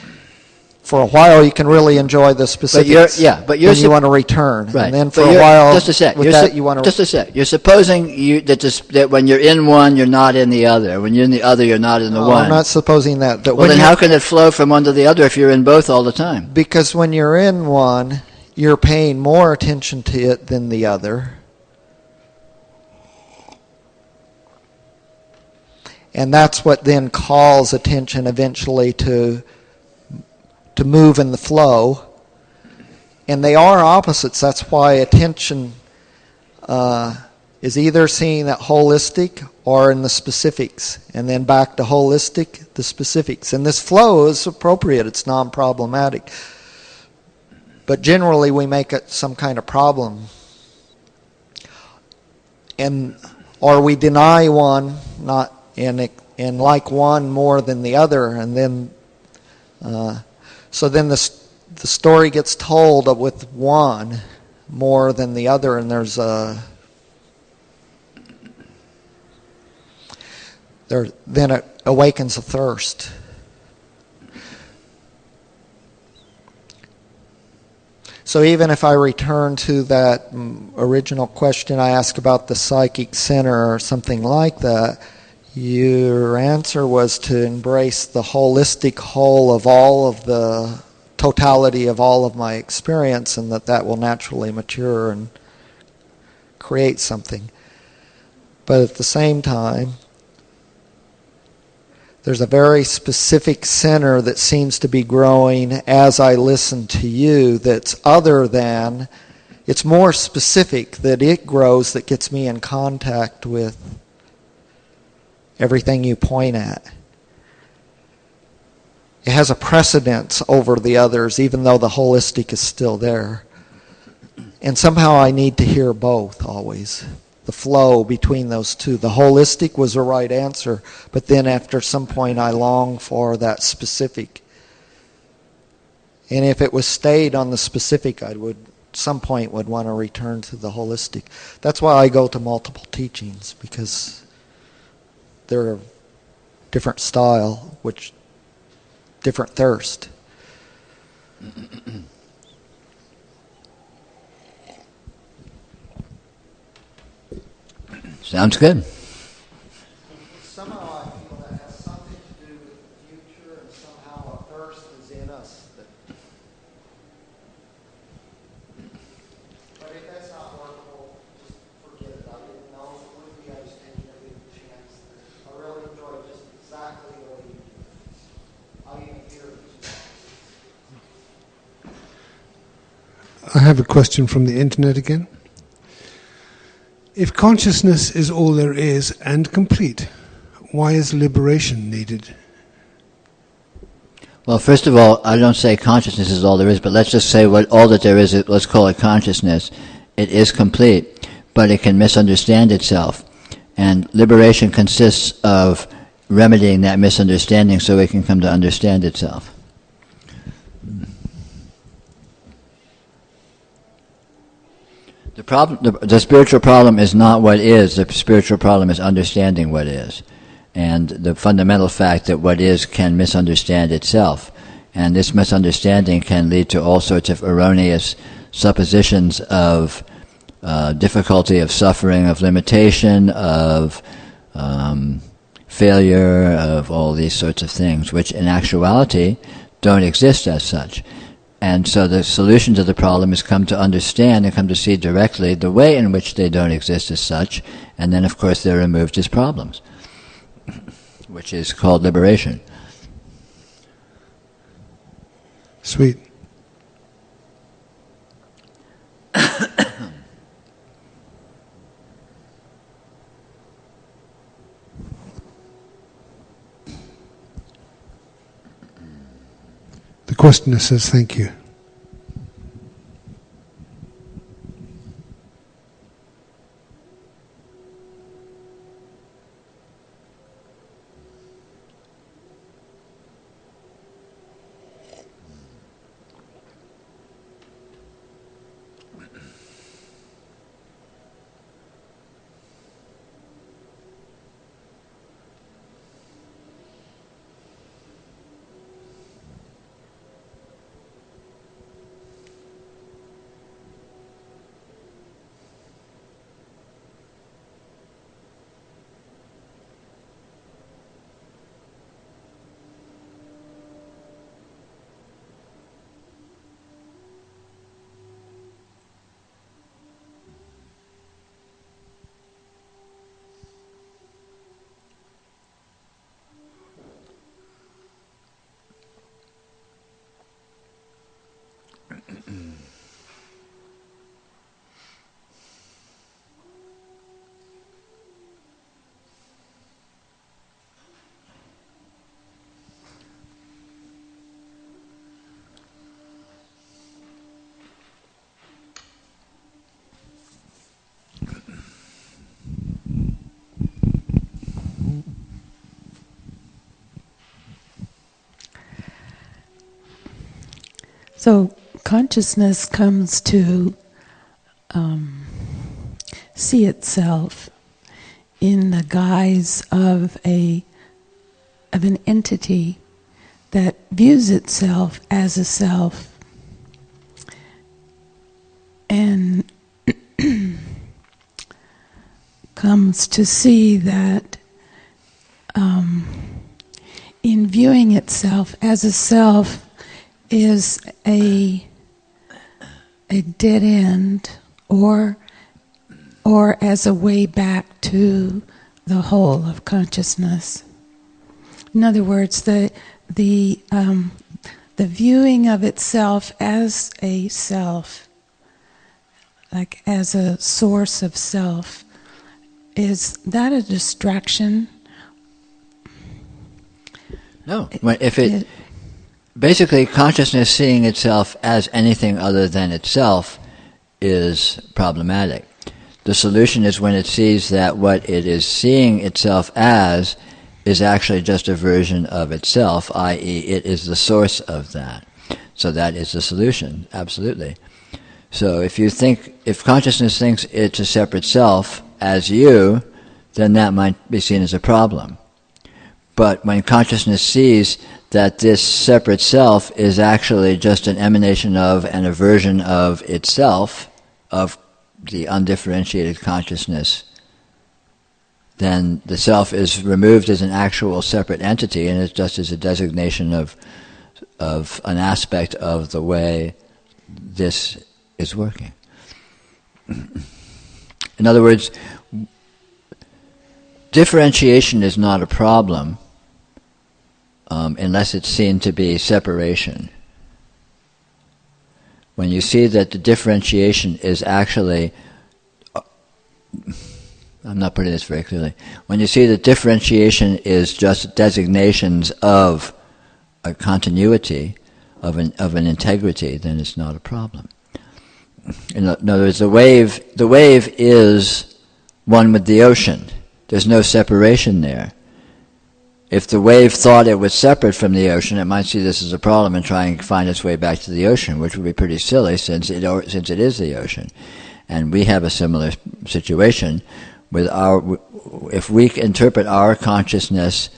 for a while you can really enjoy the specifics. But you're you want to return, right. And then for a while, just a sec. you want to just a sec. You're supposing that when you're in one, you're not in the other. When you're in the other, you're not in the one. I'm not supposing that. Well, then how can it flow from one to the other if you're in both all the time? Because when you're in one, you're paying more attention to it than the other. And that's what then calls attention eventually to move in the flow. And they are opposites. That's why attention is either seeing that holistic or in the specifics. And then back to holistic, the specifics. And this flow is appropriate. It's non-problematic. But generally we make it some kind of problem. Or we deny one, and like one more than the other, and then so then the story gets told with one more than the other, and then it awakens a thirst. So even if I return to that original question I asked about the psychic center or something like that, your answer was to embrace the holistic whole of all of the totality of all of my experience, and that will naturally mature and create something. But at the same time, there's a very specific center that seems to be growing as I listen to you that's other than, it's more specific that it grows that gets me in contact with everything you point at. It has a precedence over the others, even though the holistic is still there. And somehow I need to hear both always. The flow between those two. The holistic was the right answer, but then after some point I long for that specific. And if it was stayed on the specific, I would some point would want to return to the holistic. That's why I go to multiple teachings, because they're different style, which different thirst. Sounds good. Somehow I feel that has something to do with the future, and somehow a thirst is in us. But if that's not workable, just forget it. I didn't know it would be. I just didn't give it a chance. I really enjoyed just exactly the way you do it. I didn't hear it. I have a question from the internet again. If consciousness is all there is and complete, why is liberation needed? Well, first of all, I don't say consciousness is all there is, but let's just say what all that there is, let's call it consciousness. It is complete, but it can misunderstand itself. And liberation consists of remedying that misunderstanding so it can come to understand itself. The spiritual problem is not what is. The spiritual problem is understanding what is. and the fundamental fact that what is can misunderstand itself. And this misunderstanding can lead to all sorts of erroneous suppositions of difficulty, of suffering, of limitation, of failure, of all these sorts of things, which in actuality don't exist as such. And so the solution to the problem is come to understand and come to see directly the way in which they don't exist as such, and then of course they're removed as problems, which is called liberation. Sweet. The questioner says thank you. So consciousness comes to see itself in the guise of an entity that views itself as a self, and comes to see that in viewing itself as a self is a dead end, or as a way back to the whole of consciousness. In other words, the viewing of itself as a self, like as a source of self, is that a distraction? No. Basically, consciousness seeing itself as anything other than itself is problematic. The solution is when it sees that what it is seeing itself as is actually just a version of itself, i.e. it is the source of that. So that is the solution, absolutely. So if consciousness thinks it's a separate self as you, then that might be seen as a problem. But when consciousness sees that this separate self is actually just an emanation of and a version of itself, of the undifferentiated consciousness, then the self is removed as an actual separate entity, and it just is a designation of an aspect of the way this is working. In other words, differentiation is not a problem unless it's seen to be separation. When you see that the differentiation is actually, I'm not putting this very clearly, when you see that differentiation is just designations of a continuity, of an integrity, then it's not a problem. In other words, the wave is one with the ocean. There's no separation there. If the wave thought it was separate from the ocean, it might see this as a problem and try and find its way back to the ocean, which would be pretty silly since it is the ocean. And we have a similar situation if we interpret our consciousness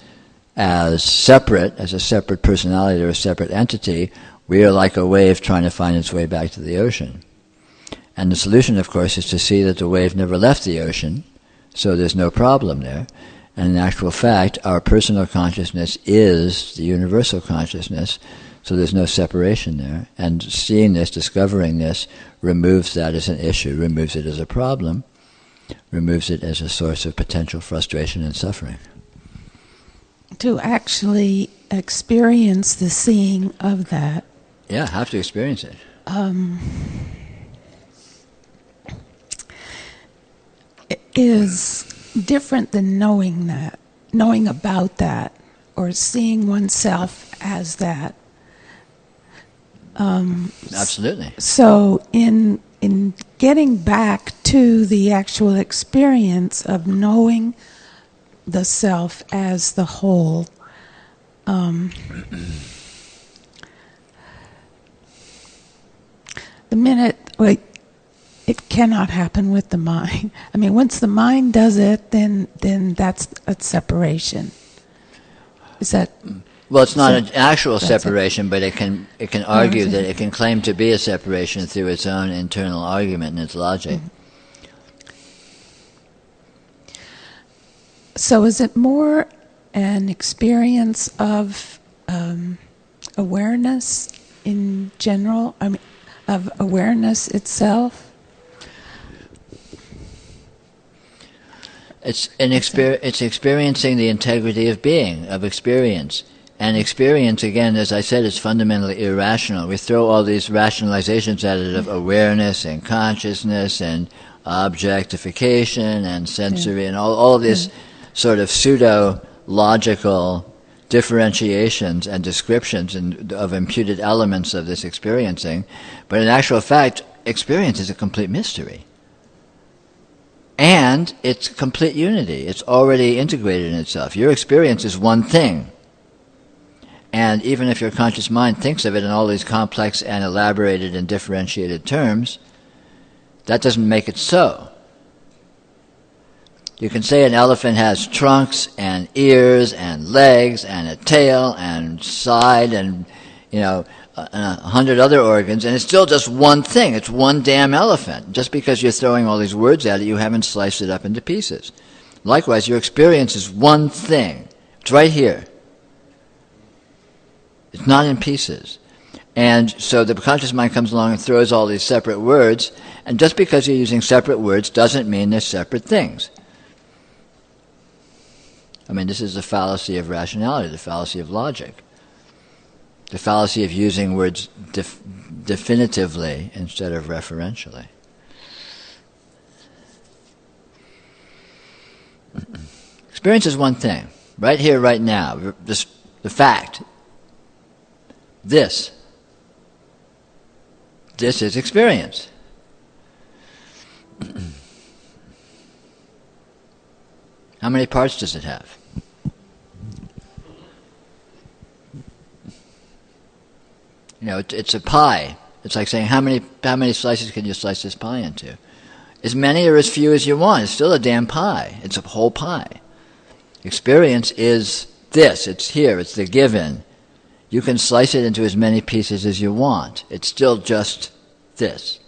as separate, as a separate personality or a separate entity, we are like a wave trying to find its way back to the ocean. And the solution, of course, is to see that the wave never left the ocean, so there's no problem there. And in actual fact, our personal consciousness is the universal consciousness, so there's no separation there. And seeing this, discovering this, removes that as an issue, removes it as a problem, removes it as a source of potential frustration and suffering. To actually experience the seeing of that. Yeah, have to experience it. Is different than knowing that, knowing about that, or seeing oneself as that. Absolutely. So in getting back to the actual experience of knowing the self as the whole, the minute, it cannot happen with the mind. I mean, once the mind does it, then that's a separation. Is that? Well, it's not an actual separation, but it can argue that it can claim to be a separation through its own internal argument and its logic. Mm-hmm. So is it more an experience of awareness in general? I mean, of awareness itself? It's experiencing the integrity of being, of experience. And experience, again, as I said, is fundamentally irrational. We throw all these rationalizations at it of awareness and consciousness and objectification and sensory and all this sort of pseudo-logical differentiations and descriptions of imputed elements of this experiencing. But in actual fact, experience is a complete mystery. And it's complete unity. It's already integrated in itself. Your experience is one thing. And even if your conscious mind thinks of it in all these complex and elaborated and differentiated terms, that doesn't make it so. You can say an elephant has trunks and ears and legs and a tail and side and, 100 other organs, and it's still just one thing. It's one damn elephant. Just because you're throwing all these words at it, you haven't sliced it up into pieces. Likewise, your experience is one thing. It's right here. It's not in pieces. And so the conscious mind comes along and throws all these separate words, and just because you're using separate words doesn't mean they're separate things. I mean, this is the fallacy of rationality, the fallacy of logic. The fallacy of using words definitively instead of referentially. Experience is one thing, right here, right now. The fact. This is experience. How many parts does it have? It's a pie. It's like saying, how many slices can you slice this pie into? As many or as few as you want. It's still a damn pie. It's a whole pie. Experience is this. It's here. It's the given. You can slice it into as many pieces as you want. It's still just this.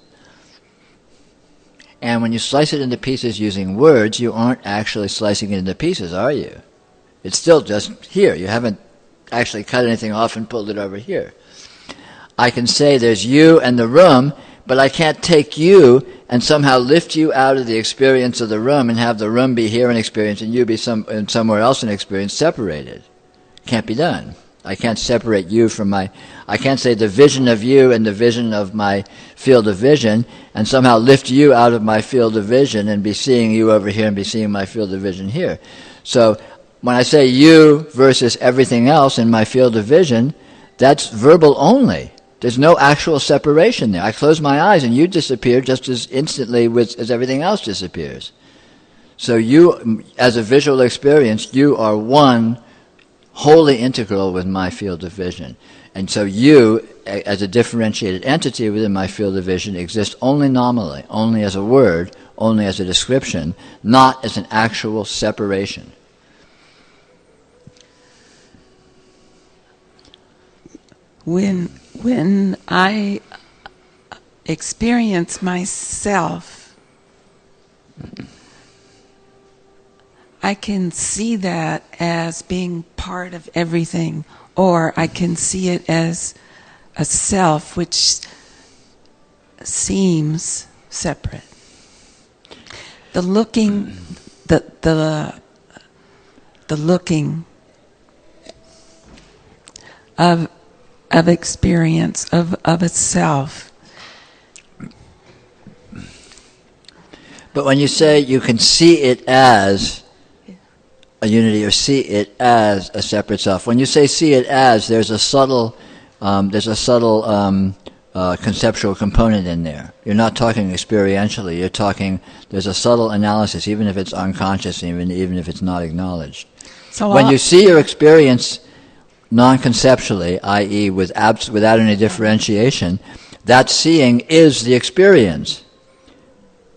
And when you slice it into pieces using words, you aren't actually slicing it into pieces, are you? It's still just here. You haven't actually cut anything off and pulled it over here. I can say there's you and the room, but I can't take you and somehow lift you out of the experience of the room and have the room be here in experience and you be somewhere else in experience separated. Can't be done. I can't separate you from I can't say the vision of you and the vision of my field of vision and somehow lift you out of my field of vision and be seeing you over here and be seeing my field of vision here. So when I say you versus everything else in my field of vision, that's verbal only. There's no actual separation there. I close my eyes and you disappear just as instantly as everything else disappears. So you, as a visual experience, you are one, wholly integral with my field of vision. And so you as a differentiated entity within my field of vision exists only nominally, only as a word, only as a description, not as an actual separation. When I experience myself, I can see that as being part of everything, or I can see it as a self which seems separate. The looking, the looking of experience of a self. But when you say you can see it as a unity or see it as a separate self, when you say see it as, there's a subtle conceptual component in there. You're not talking experientially. You're talking. There's a subtle analysis, even if it's unconscious, even if it's not acknowledged. So when you see your experience non-conceptually, i.e., without any differentiation, that seeing is the experience.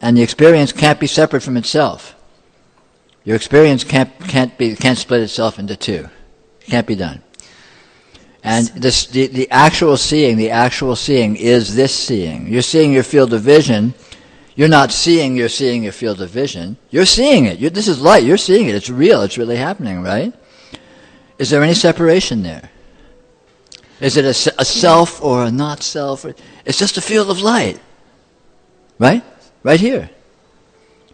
And the experience can't be separate from itself. Your experience can't split itself into two. It can't be done. And the actual seeing is this seeing. You're seeing your field of vision. You're not seeing you're seeing your field of vision. You're seeing it. This is light. You're seeing it. It's real. It's really happening, right? Is there any separation there? Is it a self or a not self? It's just a field of light. Right? Right here.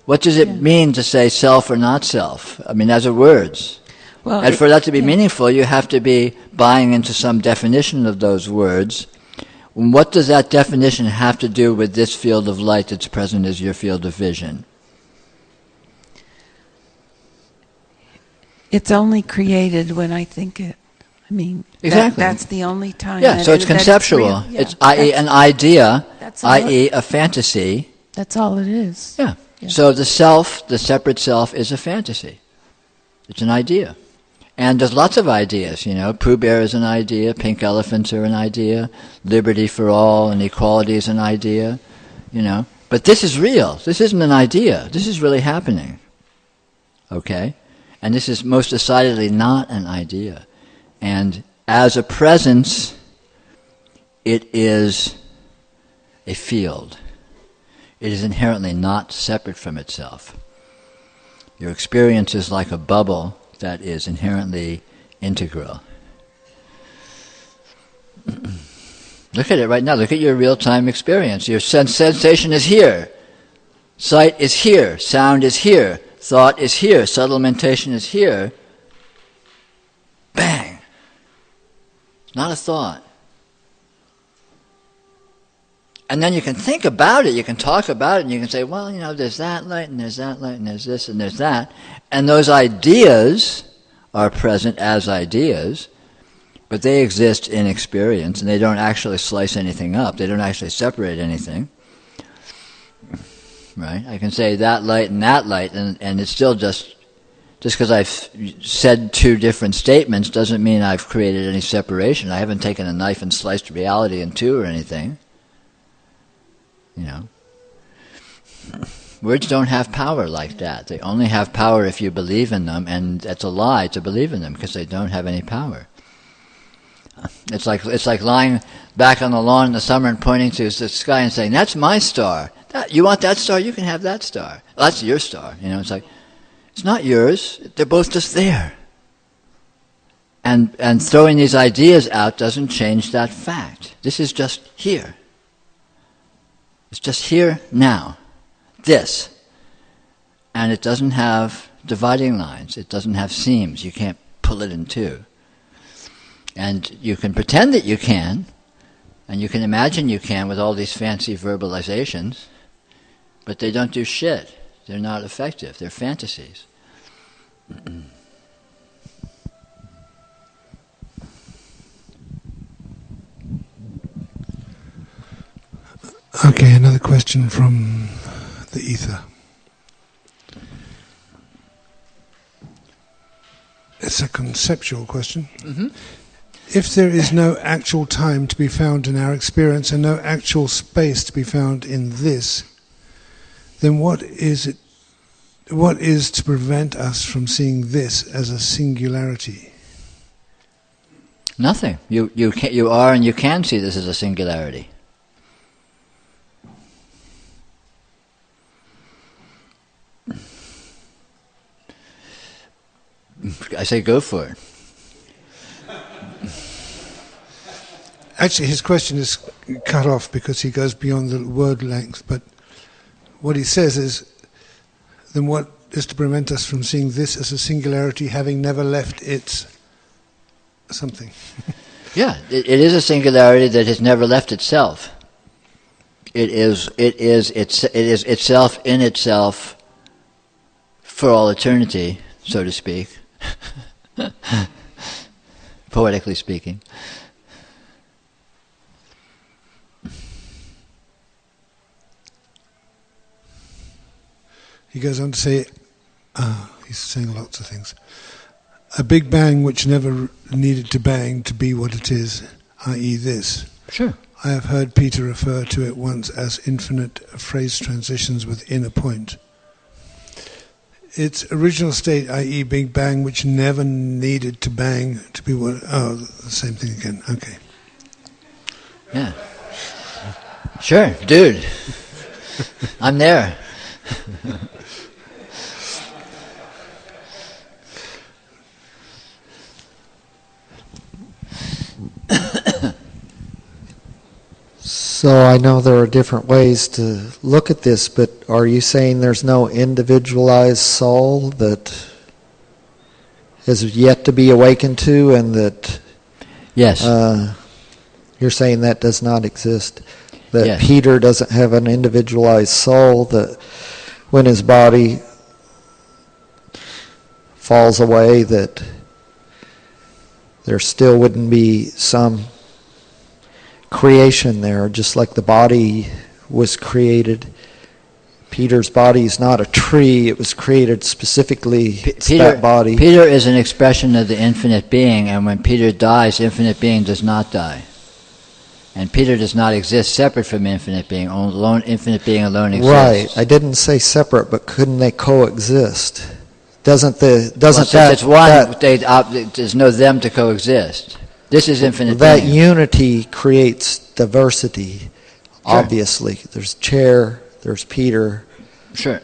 What does it mean to say self or not self? I mean, as a words. Well, and for that to be meaningful, you have to be buying into some definition of those words. What does that definition have to do with this field of light that's present as your field of vision? It's only created when I think it. I mean, exactly. That's the only time. Yeah, so it's conceptual. It's i.e. an idea, i.e. a fantasy. That's all it is. Yeah. So the self, the separate self, is a fantasy. It's an idea. And there's lots of ideas, Pooh Bear is an idea, pink elephants are an idea, liberty for all and equality is an idea, But this is real. This isn't an idea. This is really happening. Okay? And this is most decidedly not an idea. And as a presence, it is a field. It is inherently not separate from itself. Your experience is like a bubble that is inherently integral. Look at it right now. Look at your real-time experience. Your sensation is here. Sight is here. Sound is here. Thought is here. Subtle mentation is here. Bang! It's not a thought. And then you can think about it, you can talk about it, and you can say, well, there's that light, and there's that light, and there's this, and there's that. And those ideas are present as ideas, but they exist in experience, and they don't actually slice anything up. They don't actually separate anything. Right? I can say that light, and it's still just because I've said two different statements doesn't mean I've created any separation. I haven't taken a knife and sliced reality in two or anything. Words don't have power like that. They only have power if you believe in them, and that's a lie to believe in them because they don't have any power. It's like lying back on the lawn in the summer and pointing to the sky and saying, "That's my star. You want that star? You can have that star. Well, that's your star." It's like it's not yours. They're both just there. And throwing these ideas out doesn't change that fact. This is just here. It's just here now. This. And it doesn't have dividing lines. It doesn't have seams. You can't pull it in two. And you can pretend that you can, and you can imagine you can with all these fancy verbalizations, but they don't do shit. They're not effective. They're fantasies. Okay, another question from the ether. It's a conceptual question. Mm-hmm. if there is no actual time to be found in our experience and no actual space to be found in this, then what is it? What is to prevent us from seeing this as a singularity? Nothing. You are and you can see this as a singularity. I say go for it. Actually, his question is cut off because he goes beyond the word length, but what he says is, then what is to prevent us from seeing this as a singularity having never left its something? Yeah, it is a singularity that has never left itself. It is itself in itself for all eternity, so to speak, poetically speaking. He goes on to say, he's saying lots of things. A big bang which never needed to bang to be what it is, i.e. this. Sure. I have heard Peter refer to it once as infinite phrase transitions within a point. Its original state, i.e. big bang which never needed to bang to be what... Oh, the same thing again. Okay. Yeah. Sure, dude. I'm there. So I know there are different ways to look at this, but are you saying there's no individualized soul that is yet to be awakened to, and that Yes. You're saying that does not exist? That Yes. Peter doesn't have an individualized soul, that when his body falls away, that there still wouldn't be some creation there, just like the body was created. Peter's body is not a tree, it was created specifically, that body. Peter is an expression of the infinite being, and when Peter dies, infinite being does not die. And Peter does not exist separate from infinite being, alone. Infinite being alone exists. Right, I didn't say separate, but couldn't they coexist? Doesn't Since it's one, there's no them to coexist. This is infinite that being. unity creates diversity, Sure. obviously. There's Chair, there's Peter. Sure.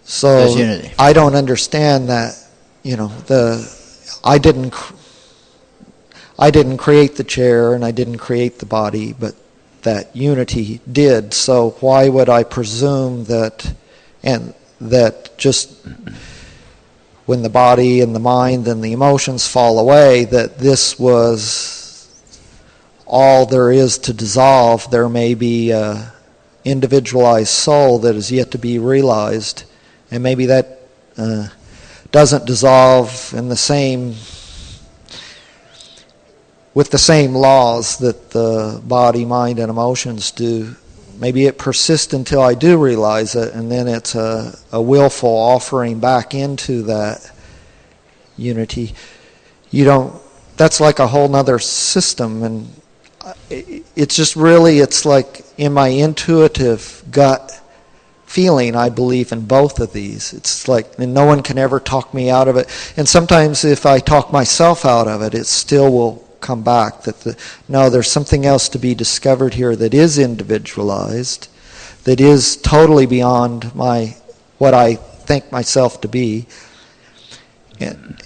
So There's unity. I don't understand that, I didn't create the chair and I didn't create the body, but that unity did. So why would I presume that just when the body and the mind and the emotions fall away, that this was all there is to dissolve? There may be an individualized soul that is yet to be realized, and maybe that doesn't dissolve in with the same laws that the body, mind, and emotions do. Maybe it persists until I do realize it, and then it's a willful offering back into that unity. That's like a whole nother system, and it's just really, it's like in my intuitive gut feeling, I believe in both of these. It's like, and no one can ever talk me out of it. And sometimes if I talk myself out of it, it still will come back that there's something else to be discovered here that is individualized, that is totally beyond what I think myself to be, and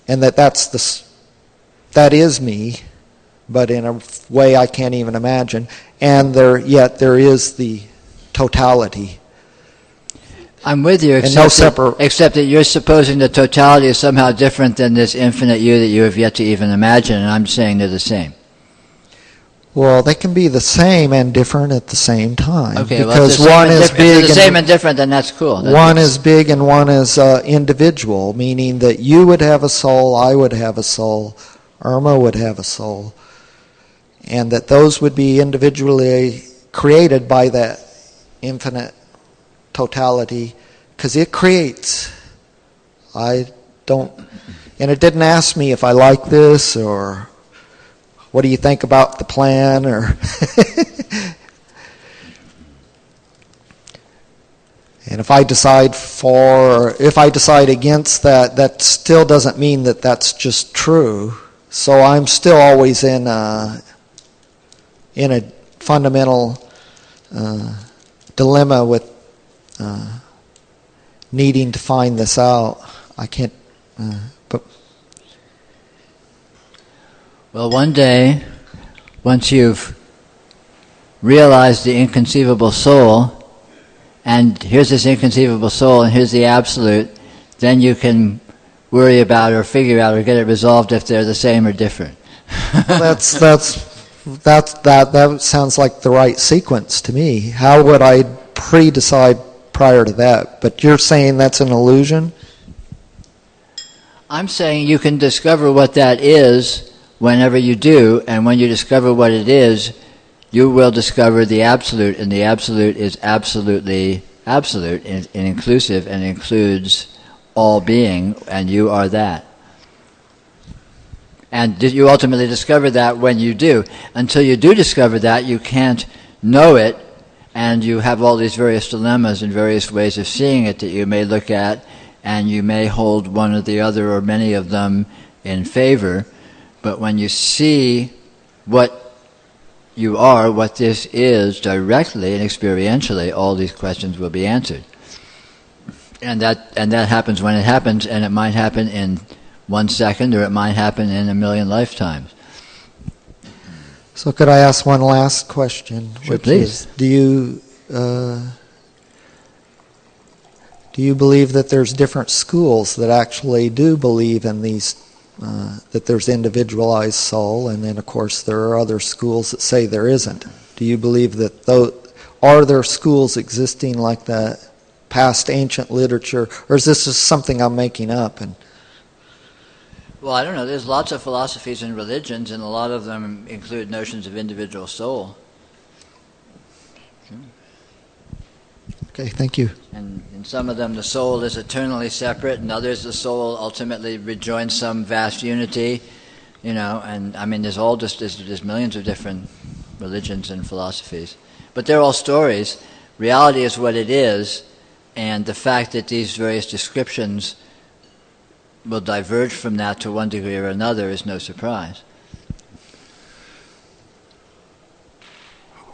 that is me, but in a way I can't even imagine. And yet there is the totality. I'm with you, except that you're supposing the totality is somehow different than this infinite you that you have yet to even imagine, and I'm saying they're the same. Well, they can be the same and different at the same time. Okay, because well, one is big. If they're the same and different, then that's cool. One is big and one is individual, meaning that you would have a soul, I would have a soul, Irma would have a soul, and that those would be individually created by that infinite totality, because it creates. And it didn't ask me if I like this or what do you think about the plan or and if I decide for or if I decide against that, that still doesn't mean that that's just true. So I'm still always in a fundamental dilemma with needing to find this out. I can't, but Well, one day, once you've realized the inconceivable soul, and here's this inconceivable soul, and here's the absolute, then you can worry about or figure out or get it resolved if they're the same or different. that sounds like the right sequence to me. How would I pre-decide prior to that? But you're saying that's an illusion? I'm saying you can discover what that is whenever you do, and when you discover what it is, you will discover the absolute, and the absolute is absolutely absolute and inclusive and includes all being, and you are that. And you ultimately discover that when you do. Until you do discover that, you can't know it, and you have all these various dilemmas and various ways of seeing it that you may look at, and you may hold one or the other or many of them in favor. But when you see what you are, what this is, directly and experientially, all these questions will be answered. And that happens when it happens, and it might happen in 1 second, or it might happen in a million lifetimes. So could I ask one last question? Sure, please. Do you believe that there's different schools that actually do believe in these, that there's individualized soul, and then of course there are other schools that say there isn't? Do you believe that are there schools existing like that, past ancient literature, or is this just something I'm making up? Well, I don't know. There's lots of philosophies and religions, and a lot of them include notions of individual soul. Okay, thank you. And in some of them, the soul is eternally separate, and others, the soul ultimately rejoins some vast unity. And I mean, there's millions of different religions and philosophies, but they're all stories. Reality is what it is, and the fact that these various descriptions will diverge from that to one degree or another is no surprise.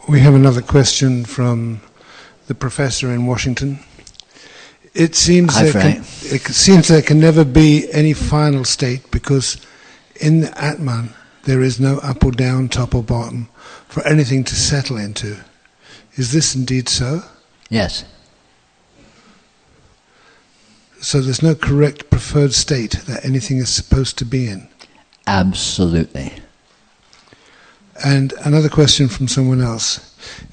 We have another question from the professor in Washington. It seems there can never be any final state because in the Atman there is no up or down, top or bottom for anything to settle into. Is this indeed so? Yes. So there's no correct preferred state that anything is supposed to be in? Absolutely. And another question from someone else.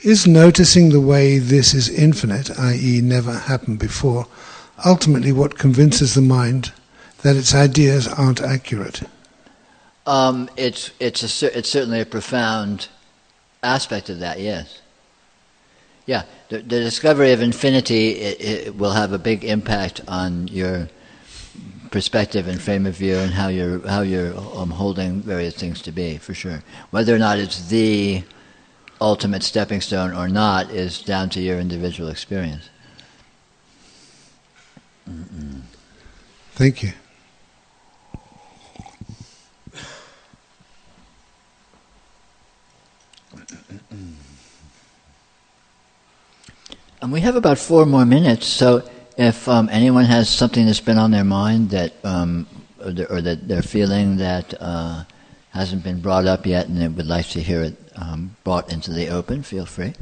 Is noticing the way this is infinite, i.e. never happened before, ultimately what convinces the mind that its ideas aren't accurate? It's certainly a profound aspect of that, yes. Yeah, the discovery of infinity it will have a big impact on your perspective and frame of view and how you're holding various things to be, for sure. Whether or not it's the ultimate stepping stone or not is down to your individual experience. Mm-mm. Thank you. And we have about 4 more minutes, so if anyone has something that's been on their mind that or that they're feeling that hasn't been brought up yet and they would like to hear it brought into the open, feel free.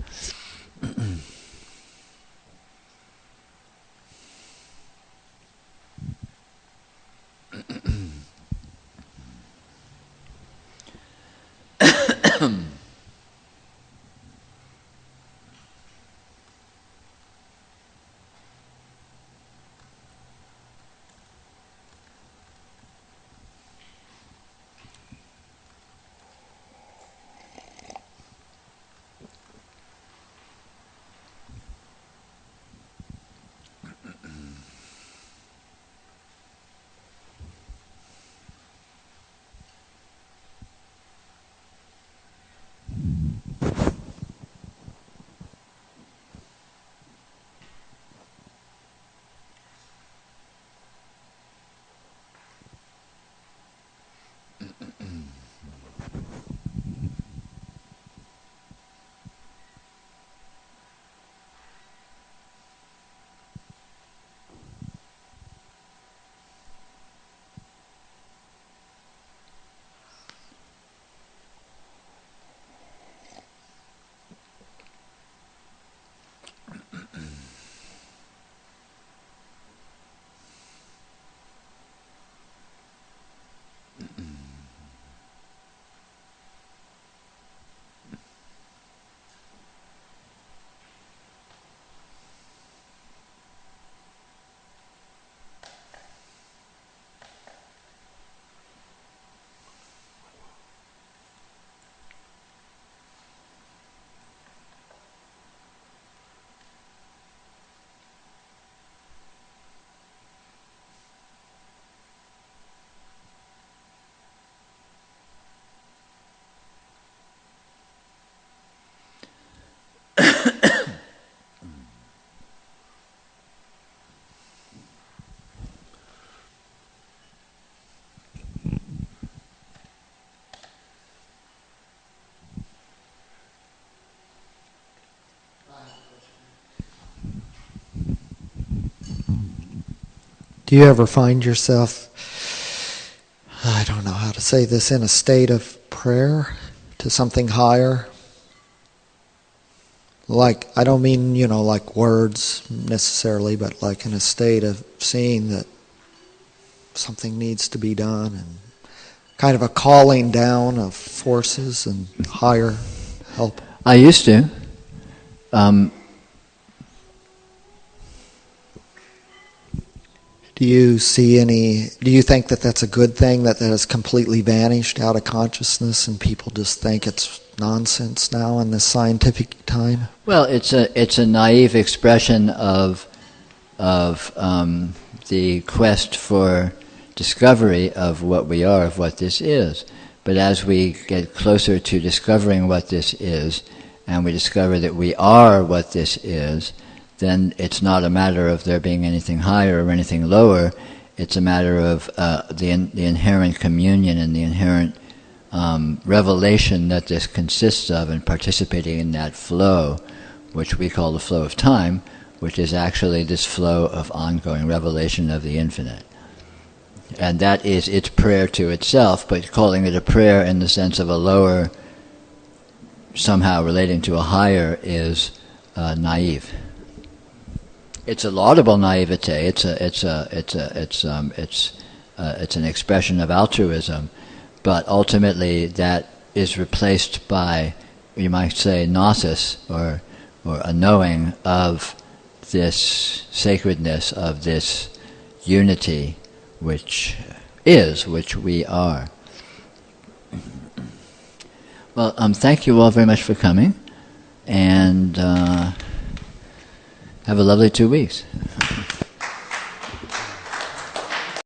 Do you ever find yourself, I don't know how to say this, in a state of prayer to something higher? Like, I don't mean, like words necessarily, but like in a state of seeing that something needs to be done, and kind of a calling down of forces and higher help. I used to. Do you think that that's a good thing, that has completely vanished out of consciousness and people just think it's nonsense now in this scientific time? Well, it's a naive expression of the quest for discovery of what we are, of what this is. But as we get closer to discovering what this is, and we discover that we are what this is, then it's not a matter of there being anything higher or anything lower. It's a matter of the inherent communion and the inherent revelation that this consists of, and participating in that flow, which we call the flow of time, which is actually this flow of ongoing revelation of the infinite. And that is its prayer to itself, but calling it a prayer in the sense of a lower, somehow relating to a higher, is naive. It's a laudable naivete. It's an expression of altruism, but ultimately that is replaced by, you might say, gnosis, or a knowing of this sacredness, of this unity, which we are. Well, thank you all very much for coming, and have a lovely 2 weeks.